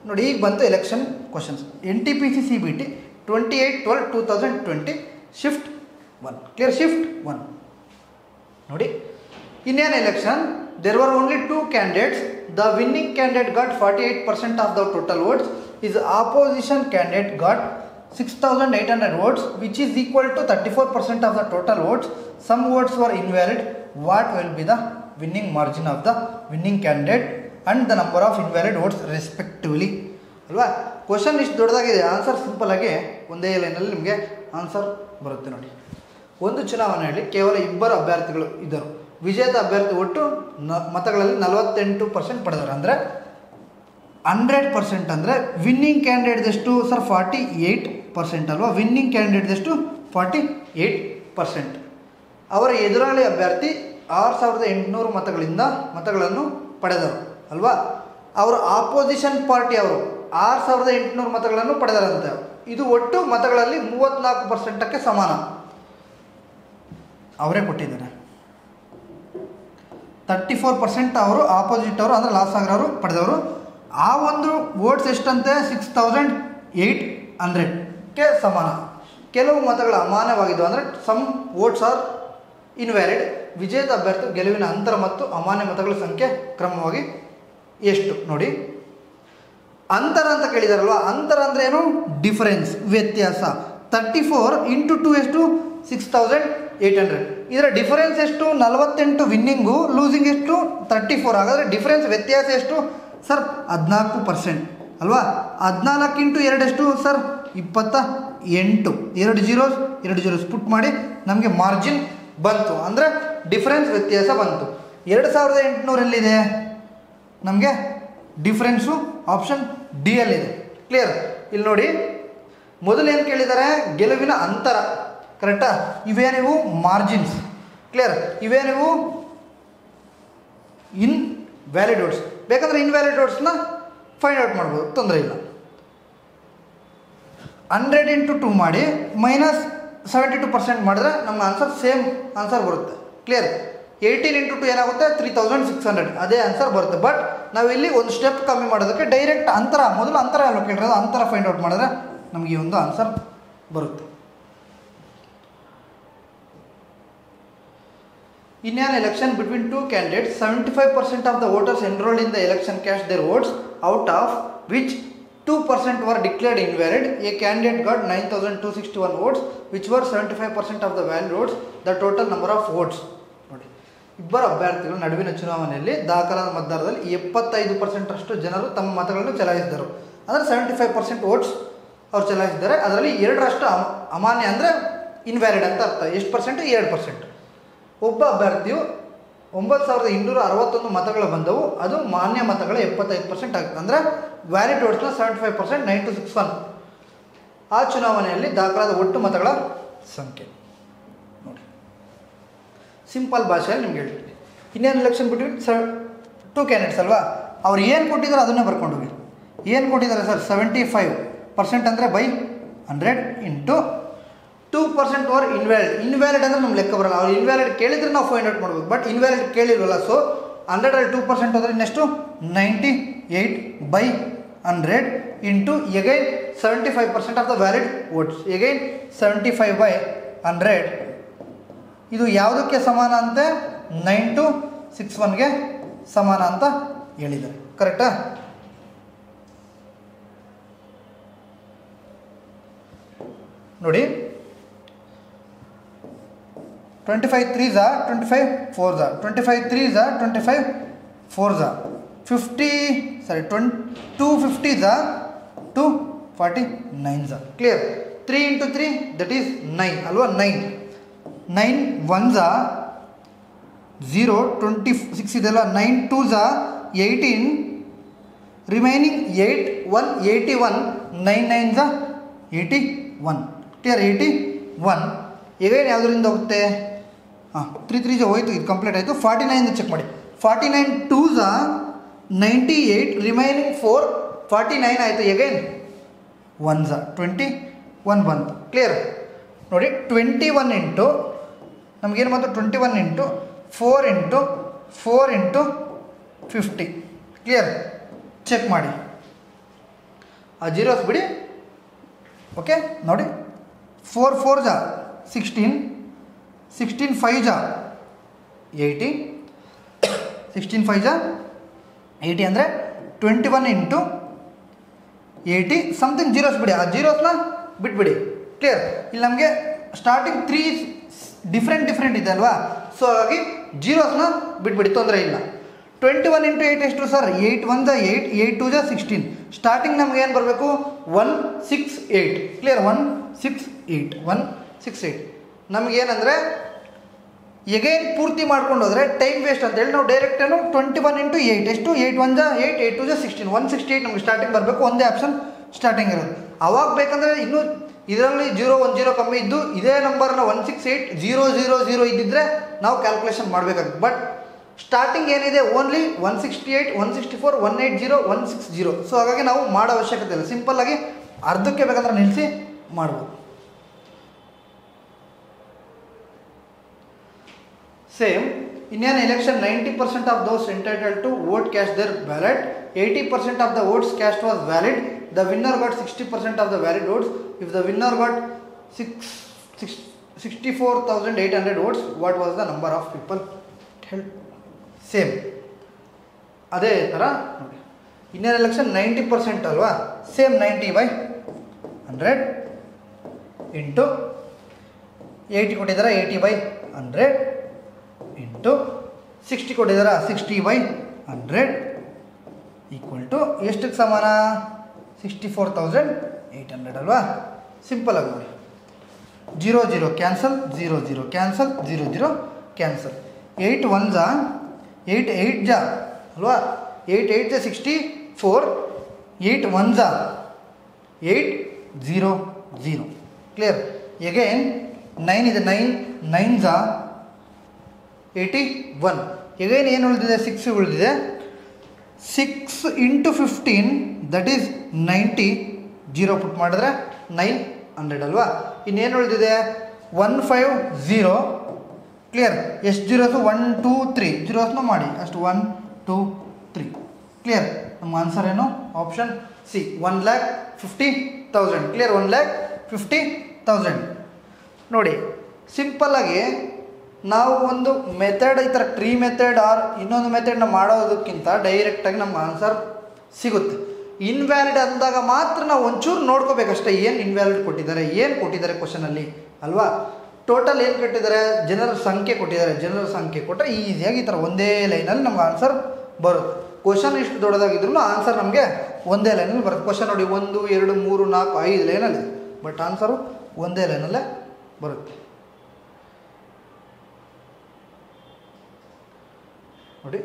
ನೋಡಿ ಈಗ ಬಂತು election questions. NTPC CBT 28/12/2020 shift 1. Clear, shift 1. ನೋಡಿ ಇನ್ನೇನು election, there were only 2 candidates. The winning candidate got 48% of the total votes. His opposition candidate got 6,800 votes, which is equal to 34% of the total votes. Some votes were invalid. What will be the winning margin of the winning candidate and the number of invalid votes respectively? ಅಲ್ವಾ. Question ಇಷ್ಟು ದೊಡ್ಡದಾಗಿದೆ, answer simple ಆಗಿ ಒಂದೇ ಲೈನಲ್ಲಿ ನಿಮಗೆ answer ಬರುತ್ತೆ. ನೋಡಿ ಒಂದು ಚುನಾವಣೆಯಲ್ಲಿ ಕೇವಲ 2 ಅಭ್ಯರ್ಥಿಗಳು ಇದ್ದರು. ವಿಜೇತ ಅಭ್ಯರ್ಥಿ ಒಟ್ಟು ಮತಗಳಲ್ಲಿ 48% ಪಡೆದರು. ಅಂದರೆ 100% ಅಂದರೆ ವಿನ್ನಿಂಗ್ ಕ್ಯಾಂಡಿಡೇಟ್ದೆಷ್ಟು ಸರ್ 48% ಅಲ್ವಾ. ವಿನ್ನಿಂಗ್ ಕ್ಯಾಂಡಿಡೇಟ್ದೆಷ್ಟು 48%. ಅವರ ಎದುರಾಳಿ ಅಭ್ಯರ್ಥಿ 6800 ಮತಗಳನ್ನು ಪಡೆದರು ಅಲ್ವಾ. ಅವರ ಆಪೋಸಿಷನ್ ಪಾರ್ಟಿ ಅವರು 6800 ಮತಗಳನ್ನು ಪಡೆದರಂತೆ. ಇದು ಒಟ್ಟು ಮತಗಳಲ್ಲಿ 34%ಕ್ಕೆ ಸಮಾನ. ಅವರೇ ಕೊಟ್ಟಿದ್ದಾರೆ. 34% ಅವರು ಆಪೋಸಿಟ್ ಅವರು ಅಂದರೆ ಲಾಸ್ ಆಗಿರೋರು ಪಡೆದವರು. ಆ ಒಂದು ವೋಟ್ಸ್ ಎಷ್ಟಂತೆ 6800ಕ್ಕೆ ಸಮಾನ. ಕೆಲವು ಮತಗಳು ಅಮಾನ್ಯವಾಗಿದ್ದವು ಅಂದರೆ ಸಮ್ ವೋಟ್ಸ್ ಆರ್ ಇನ್ವ್ಯಾಲಿಡ್. ವಿಜೇತ ಅಭ್ಯರ್ಥಿ ಗೆಲುವಿನ ಅಂತರ ಮತ್ತು ಅಮಾನ್ಯ ಮತಗಳ ಸಂಖ್ಯೆ ಕ್ರಮವಾಗಿ ಎಷ್ಟು ನೋಡಿ. ಅಂತರ ಅಂತ ಕೇಳಿದಾರಲ್ವ, ಅಂತರ ಅಂದರೆ ಏನು, ಡಿಫರೆನ್ಸ್, ವ್ಯತ್ಯಾಸ. 34 ಇಂಟು 2 ಎಷ್ಟು 6800. ಇದರ ಡಿಫರೆನ್ಸ್ ಎಷ್ಟು 48 ವಿನ್ನಿಂಗು, ಲೂಸಿಂಗ್ ಎಷ್ಟು 34. ಹಾಗಾದರೆ ಡಿಫರೆನ್ಸ್ ವ್ಯತ್ಯಾಸ ಎಷ್ಟು ಸರ್ 14% ಅಲ್ವಾ. 14 ಇಂಟು 2 ಎಷ್ಟು ಸರ್ 28. 2 ಜೀರೋಸ್ ಪುಟ್ ಮಾಡಿ ನಮಗೆ ಮಾರ್ಜಿನ್ ಬಂತು, ಅಂದರೆ ಡಿಫರೆನ್ಸ್ ವ್ಯತ್ಯಾಸ ಬಂತು. 2800 ಎಲ್ಲಿದೆ ನಮಗೆ ಡಿಫರೆನ್ಸು, ಆಪ್ಷನ್ ಡಿ ಅಲ್ಲಿದೆ. ಕ್ಲಿಯರ್. ಇಲ್ಲಿ ನೋಡಿ ಮೊದಲು ಏನು ಕೇಳಿದ್ದಾರೆ, ಗೆಲುವಿನ ಅಂತರ, ಕರೆಕ್ಟಾ. ಇವೇನಿವು ಮಾರ್ಜಿನ್ಸ್. ಕ್ಲಿಯರ್. ಇವೇನಿವು ಇನ್ವ್ಯಾಲಿಡ್ ವೋಟ್ಸ್. ಬೇಕಂದರೆ ಇನ್ವ್ಯಾಲಿಡ್ ವೋಟ್ಸ್ನ ಫೈಂಡ್ ಔಟ್ ಮಾಡ್ಬೋದು, ತೊಂದರೆ ಇಲ್ಲ. 100 ಇಂಟು 2 ಮಾಡಿ -72% ಮಾಡಿದ್ರೆ ನಮ್ಮ ಆನ್ಸರ್ ಸೇಮ್ ಆನ್ಸರ್ ಬರುತ್ತೆ. ಕ್ಲಿಯರ್. 18 ಇಂಟು 2 ಏನಾಗುತ್ತೆ 3600, ಅದೇ ಆನ್ಸರ್ ಬರುತ್ತೆ. ಬಟ್ ನಾವಿಲ್ಲಿ ಒಂದು ಸ್ಟೆಪ್ ಕಮ್ಮಿ ಮಾಡೋದಕ್ಕೆ ಡೈರೆಕ್ಟ್ ಅಂತರ, ಮೊದಲು ಅಂತರ ಎಲ್ಲ ಕೇಳಿರೋದು, ಅಂತರ ಫೈಂಡ್ ಔಟ್ ಮಾಡಿದ್ರೆ ನಮಗೆ ಈ ಒಂದು ಆನ್ಸರ್ ಬರುತ್ತೆ. In an election between 2 candidates, 75% of the voters enrolled in the election cast their votes, out of which 2% were declared invalid. A candidate got 9261 votes, which were 75% of the valid votes. The total number of votes. ನೋಡಿ, ಇಬ್ಬರು ಅಭ್ಯರ್ಥಿಗಳ ನಡುವಿನ ಚುನಾವಣೆಯಲ್ಲಿ ದಾಖಲಾದ ಮತದಾರರಲ್ಲಿ 75% ಜನರು ತಮ್ಮ ಮತಗಳನ್ನು ಚಲಾಯಿಸಿದರು. ಅಂದರೆ 75% ವೋಟ್ಸ್ ಅವ್ರು ಚಲಾಯಿಸಿದ್ದಾರೆ. ಅದರಲ್ಲಿ 2% ಅಮಾನ್ಯ ಅಂದರೆ ಇನ್ವ್ಯಾಲಿಡ್ ಅಂತ ಅರ್ಥ. ಎಷ್ಟು ಪರ್ಸೆಂಟ್? 2%. ಒಬ್ಬ ಅಭ್ಯರ್ಥಿಯು 9261 ಮತಗಳು ಬಂದವು, ಅದು ಮಾನ್ಯ ಮತಗಳ 75% ಆಗುತ್ತೆ. ಅಂದರೆ ವ್ಯಾಲಿಡ್ ವೋಟ್ಸ್ನ 75%, 9261. ಆ ಚುನಾವಣೆಯಲ್ಲಿ ದಾಖಲಾದ ಒಟ್ಟು ಮತಗಳ ಸಂಖ್ಯೆ ನೋಡಿ. ಸಿಂಪಲ್ ಭಾಷೆಯಲ್ಲಿ ನಿಮ್ಗೆ ಹೇಳ್ತೀನಿ. ಇನ್ನೇನು ಎಲೆಕ್ಷನ್ ಬಿಟ್ವೀನ್ 2 ಕ್ಯಾಂಡಿಡೇಟ್ಸ್ ಅಲ್ವಾ, ಅವ್ರು ಏನು ಕೊಟ್ಟಿದ್ದಾರೆ ಅದನ್ನೇ ಬರ್ಕೊಂಡು ಹೋಗಿ. ಏನು ಕೊಟ್ಟಿದ್ದಾರೆ ಸರ್ 75% ಅಂದರೆ by 100 into 2% over invalid. Invalid ಅಂದರೆ ನಮ್ಗೆ ಲೆಕ್ಕ ಬರಲ್ಲ. ಅವ್ರು ಇನ್ವ್ಯಾಲಿಡ್ ಕೇಳಿದ್ರೆ ನಾವು ಫೈಂಡ್ ಔಟ್ ಮಾಡ್ಬೇಕು. ಬಟ್ ಇನ್ವ್ಯಾಲಿಡ್ ಕೇಳಿಲ್ವಲ್ಲ, ಸೊ 100ರಲ್ಲಿ 2% ಹೋದರೆ ಇನ್ನೆಷ್ಟು 98/100 into again 75% of the valid votes. Again 75/100 ಇದು ಯಾವುದಕ್ಕೆ ಸಮಾನ ಅಂತೆ 9261ಗೆ ಸಮಾನ ಅಂತ ಹೇಳಿದ್ದಾರೆ. ಕರೆಕ್ಟಾ? ನೋಡಿ 25 3s 25 4s 25 3s 25 4s 250s 249s. Clear? 3 into 3 that is 9 ಅಲ್ವಾ? 9 1s 0 26 ಇದೆಲ್ಲ. 9 2s 18 remaining 8 1 81 9 9s 81. Clear? 81 again ಯಾವುದರಿಂದ ಹೋಗುತ್ತೆ? 3 3 ಹೋಯ್ತು, ಇದು ಕಂಪ್ಲೀಟ್ ಆಯಿತು. 49 ಚೆಕ್ ಮಾಡಿ. 49 2s 98 ರಿಮೈನಿಂಗ್ 4 49 ಆಯಿತು. ಎಗೈನ್ 1s 21 ಬಂತು. ಕ್ಲಿಯರ್? ನೋಡಿ 21 ಇಂಟು ನಮಗೇನು ಬಂತು 21 into 4 into 4 into 50. Clear? Check ಮಾಡಿ. ಆ ಜೀರೋಸ್ ಬಿಡಿ. ಓಕೆ ನೋಡಿ 4 4s 16 16 5s 80 16 5s 80 ಅಂದರೆ 21 ಇಂಟು 80 ಸಮಥಿಂಗ್ ಜೀರೋಸ್ ಬಿಡಿ. ಆ ಜೀರೋಸ್ನ ಬಿಟ್ಬಿಡಿ. ಕ್ಲಿಯರ್? ಇಲ್ಲಿ ನಮಗೆ ಸ್ಟಾರ್ಟಿಂಗ್ 3 ಡಿಫ್ರೆಂಟ್ ಇದೆ ಅಲ್ವಾ? ಸೊ ಹಾಗಾಗಿ ಜೀರೋಸ್ನ ಬಿಟ್ಬಿಡಿ, ತೊಂದರೆ ಇಲ್ಲ. 21 ಇಂಟು 8 ಎಷ್ಟು ಸರ್? 8 1s 8 8 2s 16. ಸ್ಟಾರ್ಟಿಂಗ್ ನಮ್ಗೆ ಏನು ಬರಬೇಕು? 168. ಕ್ಲಿಯರ್? 168 ನಮಗೇನಂದರೆ ಎಗೈನ್ ಪೂರ್ತಿ ಮಾಡ್ಕೊಂಡು ಹೋದರೆ ಟೈಮ್ ವೇಸ್ಟ್ ಅಂತೇಳಿ ನಾವು ಡೈರೆಕ್ಟ್ ಏನು 21 ಇಂಟು 8 ಎಷ್ಟು? 8 1s 8 8 2s 16 168 ನಮಗೆ ಸ್ಟಾರ್ಟಿಂಗ್ ಬರಬೇಕು. ಒಂದೇ ಆಪ್ಷನ್ ಸ್ಟಾರ್ಟಿಂಗ್ ಇರೋದು. ಅವಾಗ ಬೇಕಂದರೆ ಇನ್ನೂ ಇದರಲ್ಲಿ 0 1 0 ಕಮ್ಮಿ ಇದ್ದು ಇದೇ ನಂಬರ್ನ 168 0 0 0 ಇದ್ದಿದ್ರೆ ನಾವು ಕ್ಯಾಲ್ಕುಲೇಷನ್ ಮಾಡಬೇಕಾಗುತ್ತೆ. ಬಟ್ ಸ್ಟಾರ್ಟಿಂಗ್ ಏನಿದೆ ಓನ್ಲಿ 168 164 180 160. ಸೊ ಹಾಗಾಗಿ ನಾವು ಮಾಡೋ ಅವಶ್ಯಕತೆ ಇಲ್ಲ. ಸಿಂಪಲ್ಲಾಗಿ ಅರ್ಧಕ್ಕೆ ಬೇಕಂದ್ರೆ ನಿಲ್ಲಿಸಿ ಮಾಡ್ಬೋದು. Same, in an election 90% of those entitled to vote cast their ballot. 80% of the votes cast was valid. The winner got 60% of the valid votes. If the winner got 64,800 votes, what was the number of people held? Same. ಅದೇ ಥರ ನೋಡಿ, ಇನ್ನೇನು election 90% ಅಲ್ವಾ? Same 90/100 into 80 ಕೊಟ್ಟಿದ್ದಾರೆ 80/100 into 60 ಕೊಟ್ಟಿದ್ದಾರೆ 60/100 equal to ಎಷ್ಟಕ್ಕೆ ಸಮಾನ? 64,800 ಅಲ್ವಾ? ಸಿಂಪಲ್ ಆಗಿ ನೋಡಿ. 0 0 cancel, 0 0 cancel, 0 0 cancel. 8 1s 8 8s ಅಲ್ವಾ? 8 8s 64, 8 1s 8 0 0. ಕ್ಲಿಯರ್? ಎಗೈನ್ 9 ಇದೆ, 9 9s 81. ಎಗೈನ್ ಏನು ಉಳಿದಿದೆ? 6 ಉಳಿದಿದೆ. 6 ಇಂಟು 15 ದಟ್ ಈಸ್ 90. 0 ಪುಟ್ ಮಾಡಿದ್ರೆ 900 ಅಲ್ವಾ? ಇನ್ನೇನು ಉಳಿದಿದೆ? 150. ಕ್ಲಿಯರ್? ಎಷ್ಟು ಜೀರೋಸು? 1 2 3 ಜೀರೋಸ್ನ ಮಾಡಿ ಅಷ್ಟು. 1 2 3. ಕ್ಲಿಯರ್? ನಮ್ಮ ಆನ್ಸರ್ ಏನು? Option C, 1,50,000. ಕ್ಲಿಯರ್? 1,50,000. ನೋಡಿ, ಸಿಂಪಲ್ಲಾಗಿ ನಾವು ಒಂದು ಮೆಥಡ್ ಈ ಥರ ಟ್ರೀ ಮೆಥಡ್ ಆರ್ ಇನ್ನೊಂದು ಮೆಥಡ್ನ ಮಾಡೋದಕ್ಕಿಂತ ಡೈರೆಕ್ಟಾಗಿ ನಮ್ಮ ಆನ್ಸರ್ ಸಿಗುತ್ತೆ. ಇನ್ವ್ಯಾಲಿಡ್ ಅಂದಾಗ ಮಾತ್ರ ನಾವು ಒಂಚೂರು ನೋಡ್ಕೋಬೇಕಷ್ಟೇ. ಏನು ಇನ್ವ್ಯಾಲಿಡ್ ಕೊಟ್ಟಿದ್ದಾರೆ, ಏನು ಕೊಟ್ಟಿದ್ದಾರೆ ಕ್ವಶನಲ್ಲಿ ಅಲ್ವಾ? ಟೋಟಲ್ ಏನು ಕೊಟ್ಟಿದ್ದಾರೆ? ಜನರ ಸಂಖ್ಯೆ ಕೊಟ್ಟಿದ್ದಾರೆ. ಜನರ ಸಂಖ್ಯೆ ಕೊಟ್ಟರೆ ಈಸಿಯಾಗಿ ಈ ಥರ ಒಂದೇ ಲೈನಲ್ಲಿ ನಮ್ಗೆ ಆನ್ಸರ್ ಬರುತ್ತೆ. ಕ್ವಶನ್ ಇಷ್ಟು ದೊಡ್ಡದಾಗಿದ್ರು ಆನ್ಸರ್ ನಮಗೆ ಒಂದೇ ಲೈನಲ್ಲಿ ಬರುತ್ತೆ. ಕ್ವಶನ್ ನೋಡಿ 1 2 3 4 5 ಲೈನಲ್ಲಿ, ಬಟ್ ಆನ್ಸರು ಒಂದೇ ಲೈನಲ್ಲೇ ಬರುತ್ತೆ. ನೋಡಿ,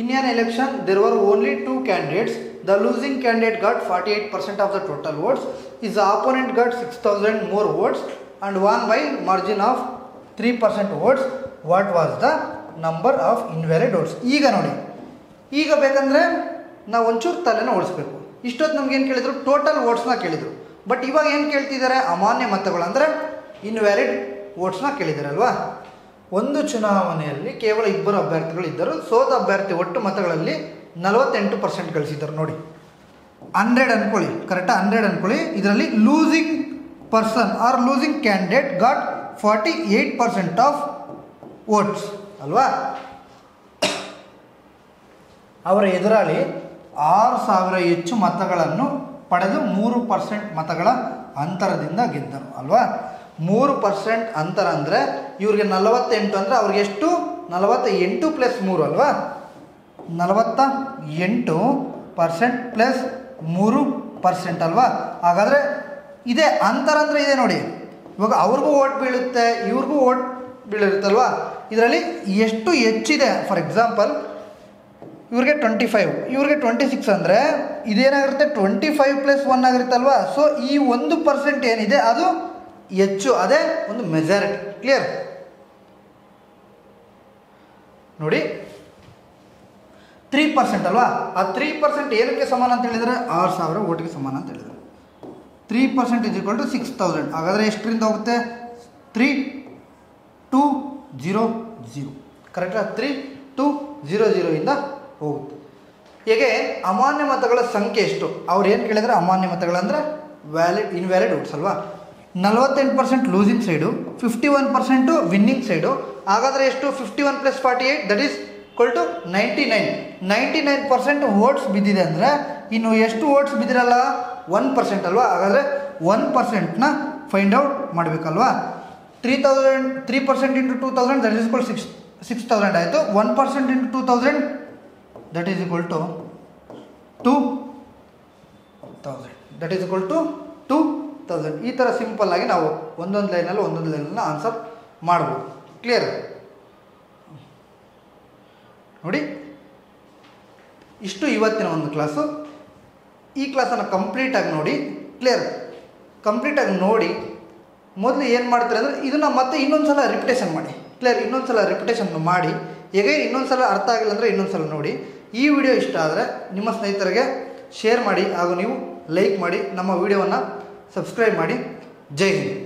in an election there were only 2 candidates. The losing candidate got 48% of the total votes. His opponent got 6,000 more votes and won by margin of 3% votes. What was the number of invalid votes? ಈಗ ನೋಡಿ, ಈಗ ಬೇಕಂದರೆ ನಾವು ಒಂಚೂರು ತಲೆನ ಓಡಿಸ್ಬೇಕು. ಇಷ್ಟೊತ್ತು ನಮಗೇನು ಕೇಳಿದರು? ಟೋಟಲ್ ವೋಟ್ಸ್ನ ಕೇಳಿದರು. ಬಟ್ ಇವಾಗ ಏನು ಕೇಳ್ತಿದ್ದಾರೆ, ಅಮಾನ್ಯ ಮತಗಳು ಅಂದರೆ ಇನ್ವ್ಯಾಲಿಡ್ ವೋಟ್ಸ್ನ ಕೇಳಿದ್ದಾರೆ ಅಲ್ವಾ. ಒಂದು ಚುನಾವಣೆಯಲ್ಲಿ ಕೇವಲ 2 ಅಭ್ಯರ್ಥಿಗಳು ಇದ್ದರು. ಸೋತ ಅಭ್ಯರ್ಥಿ ಒಟ್ಟು ಮತಗಳಲ್ಲಿ 48% ಗಳಿಸಿದ್ದಾರೆ. ನೋಡಿ 100 ಅನ್ಕೊಳ್ಳಿ, ಕರೆಕ್ಟಾ? 100 ಅನ್ಕೊಳ್ಳಿ. ಇದರಲ್ಲಿ losing person are losing candidate got 48% of votes ಅಲ್ವಾ. ಅವರ ಎದುರಾಳಿ 6000 ಹೆಚ್ಚು ಮತಗಳನ್ನು ಪಡೆದು 3% ಮತಗಳ ಅಂತರದಿಂದ ಗೆದ್ದರು ಅಲ್ವಾ. 3% ಅಂತರ ಅಂದರೆ ಇವ್ರಿಗೆ 48 ಅಂದರೆ ಅವ್ರಿಗೆ ಎಷ್ಟು? 48 + 3 ಅಲ್ವಾ. 48% + 3% ಅಲ್ವಾ. ಹಾಗಾದರೆ ಇದೆ ಅಂತರ ಅಂದರೆ ಇದೆ ನೋಡಿ. ಇವಾಗ ಅವ್ರಿಗೂ ಓಟ್ ಬೀಳುತ್ತೆ, ಇವ್ರಿಗೂ ಓಟ್ ಬೀಳಿರುತ್ತಲ್ವಾ. ಇದರಲ್ಲಿ ಎಷ್ಟು ಹೆಚ್ಚಿದೆ? ಫಾರ್ ಎಕ್ಸಾಂಪಲ್ ಇವ್ರಿಗೆ 25, ಇವ್ರಿಗೆ 26 ಅಂದರೆ ಇದೇನಾಗಿರುತ್ತೆ? 25 + 1 ಆಗಿರುತ್ತಲ್ವಾ. ಸೊ ಈ 1% ಏನಿದೆ ಅದು ಹೆಚ್ಚು, ಅದೇ ಒಂದು ಮೆಜಾರಿಟಿ. ಕ್ಲಿಯರ್? ನೋಡಿ 3% ಅಲ್ವಾ. ಆ 3% ಏನಕ್ಕೆ ಸಮಾನ ಅಂತ ಹೇಳಿದರೆ 6000 ಓಟಿಗೆ ಸಮಾನ ಅಂತ ಹೇಳಿದರೆ 3% = 6000. ಹಾಗಾದರೆ ಎಷ್ಟರಿಂದ ಹೋಗುತ್ತೆ? 3200. ಕರೆಕ್ಟಾ? 3200 ಇಂದ ಹೋಗುತ್ತೆ. ಹೇಗೆ ಅಮಾನ್ಯ ಮತಗಳ ಸಂಖ್ಯೆ ಎಷ್ಟು? ಅವ್ರು ಏನು ಕೇಳಿದರೆ ಅಮಾನ್ಯ ಮತಗಳಂದರೆ ಇನ್ವ್ಯಾಲಿಡ್ ವೋಟ್ಸ್ ಅಲ್ವಾ. 48% ಲೂಸಿಂಗ್ ಸೈಡು, 51% ವಿನ್ನಿಂಗ್ ಸೈಡು. ಹಾಗಾದರೆ ಎಷ್ಟು? 51 + 48 ದಟ್ ಈಸ್ = 99. 99% ವೋಟ್ಸ್ ಬಿದ್ದಿದೆ ಅಂದರೆ ಇನ್ನು ಎಷ್ಟು ವೋಟ್ಸ್ ಬಿದ್ದಿರಲ್ಲ? 1% ಅಲ್ವಾ. ಹಾಗಾದರೆ 1%ನ ಫೈಂಡ್ ಔಟ್ ಮಾಡಬೇಕಲ್ವಾ. 3% × 2000 ದಟ್ ಈಸ್ = 6000 ಆಯಿತು. 1% × 2000 ದಟ್ ಈಸ್ = 2000. That is = 2000. ಈ ಥರ ಸಿಂಪಲ್ಲಾಗಿ ನಾವು ಒಂದೊಂದು ಲೈನನ್ನು ಆನ್ಸರ್ ಮಾಡ್ಬೋದು. ಕ್ಲಿಯರ್? ನೋಡಿ ಇಷ್ಟು ಇವತ್ತಿನ ಒಂದು ಕ್ಲಾಸು. ಈ ಕ್ಲಾಸನ್ನು ಕಂಪ್ಲೀಟಾಗಿ ನೋಡಿ. ಕ್ಲಿಯರ್? ಕಂಪ್ಲೀಟಾಗಿ ನೋಡಿ ಮೊದಲು ಏನು ಮಾಡ್ತೀರ ಅಂದರೆ ಇದನ್ನು ಮತ್ತೆ ಇನ್ನೊಂದು ಸಲ ರಿಪಿಟೇಷನ್ ಮಾಡಿ. ಕ್ಲಿಯರ್? ಇನ್ನೊಂದು ಸಲ ರಿಪಿಟೇಷನ್ ಮಾಡಿ. ಹೇಗೆ ಇನ್ನೊಂದು ಸಲ ಅರ್ಥ ಆಗಿಲ್ಲ ಅಂದರೆ ಇನ್ನೊಂದು ಸಲ ನೋಡಿ. ಈ ವಿಡಿಯೋ ಇಷ್ಟ ಆದರೆ ನಿಮ್ಮ ಸ್ನೇಹಿತರಿಗೆ ಶೇರ್ ಮಾಡಿ ಹಾಗೂ ನೀವು ಲೈಕ್ ಮಾಡಿ. ನಮ್ಮ ವಿಡಿಯೋವನ್ನು ಸಬ್ಸ್ಕ್ರೈಬ್ ಮಾಡಿ. ಜೈ ಹಿಂದ್.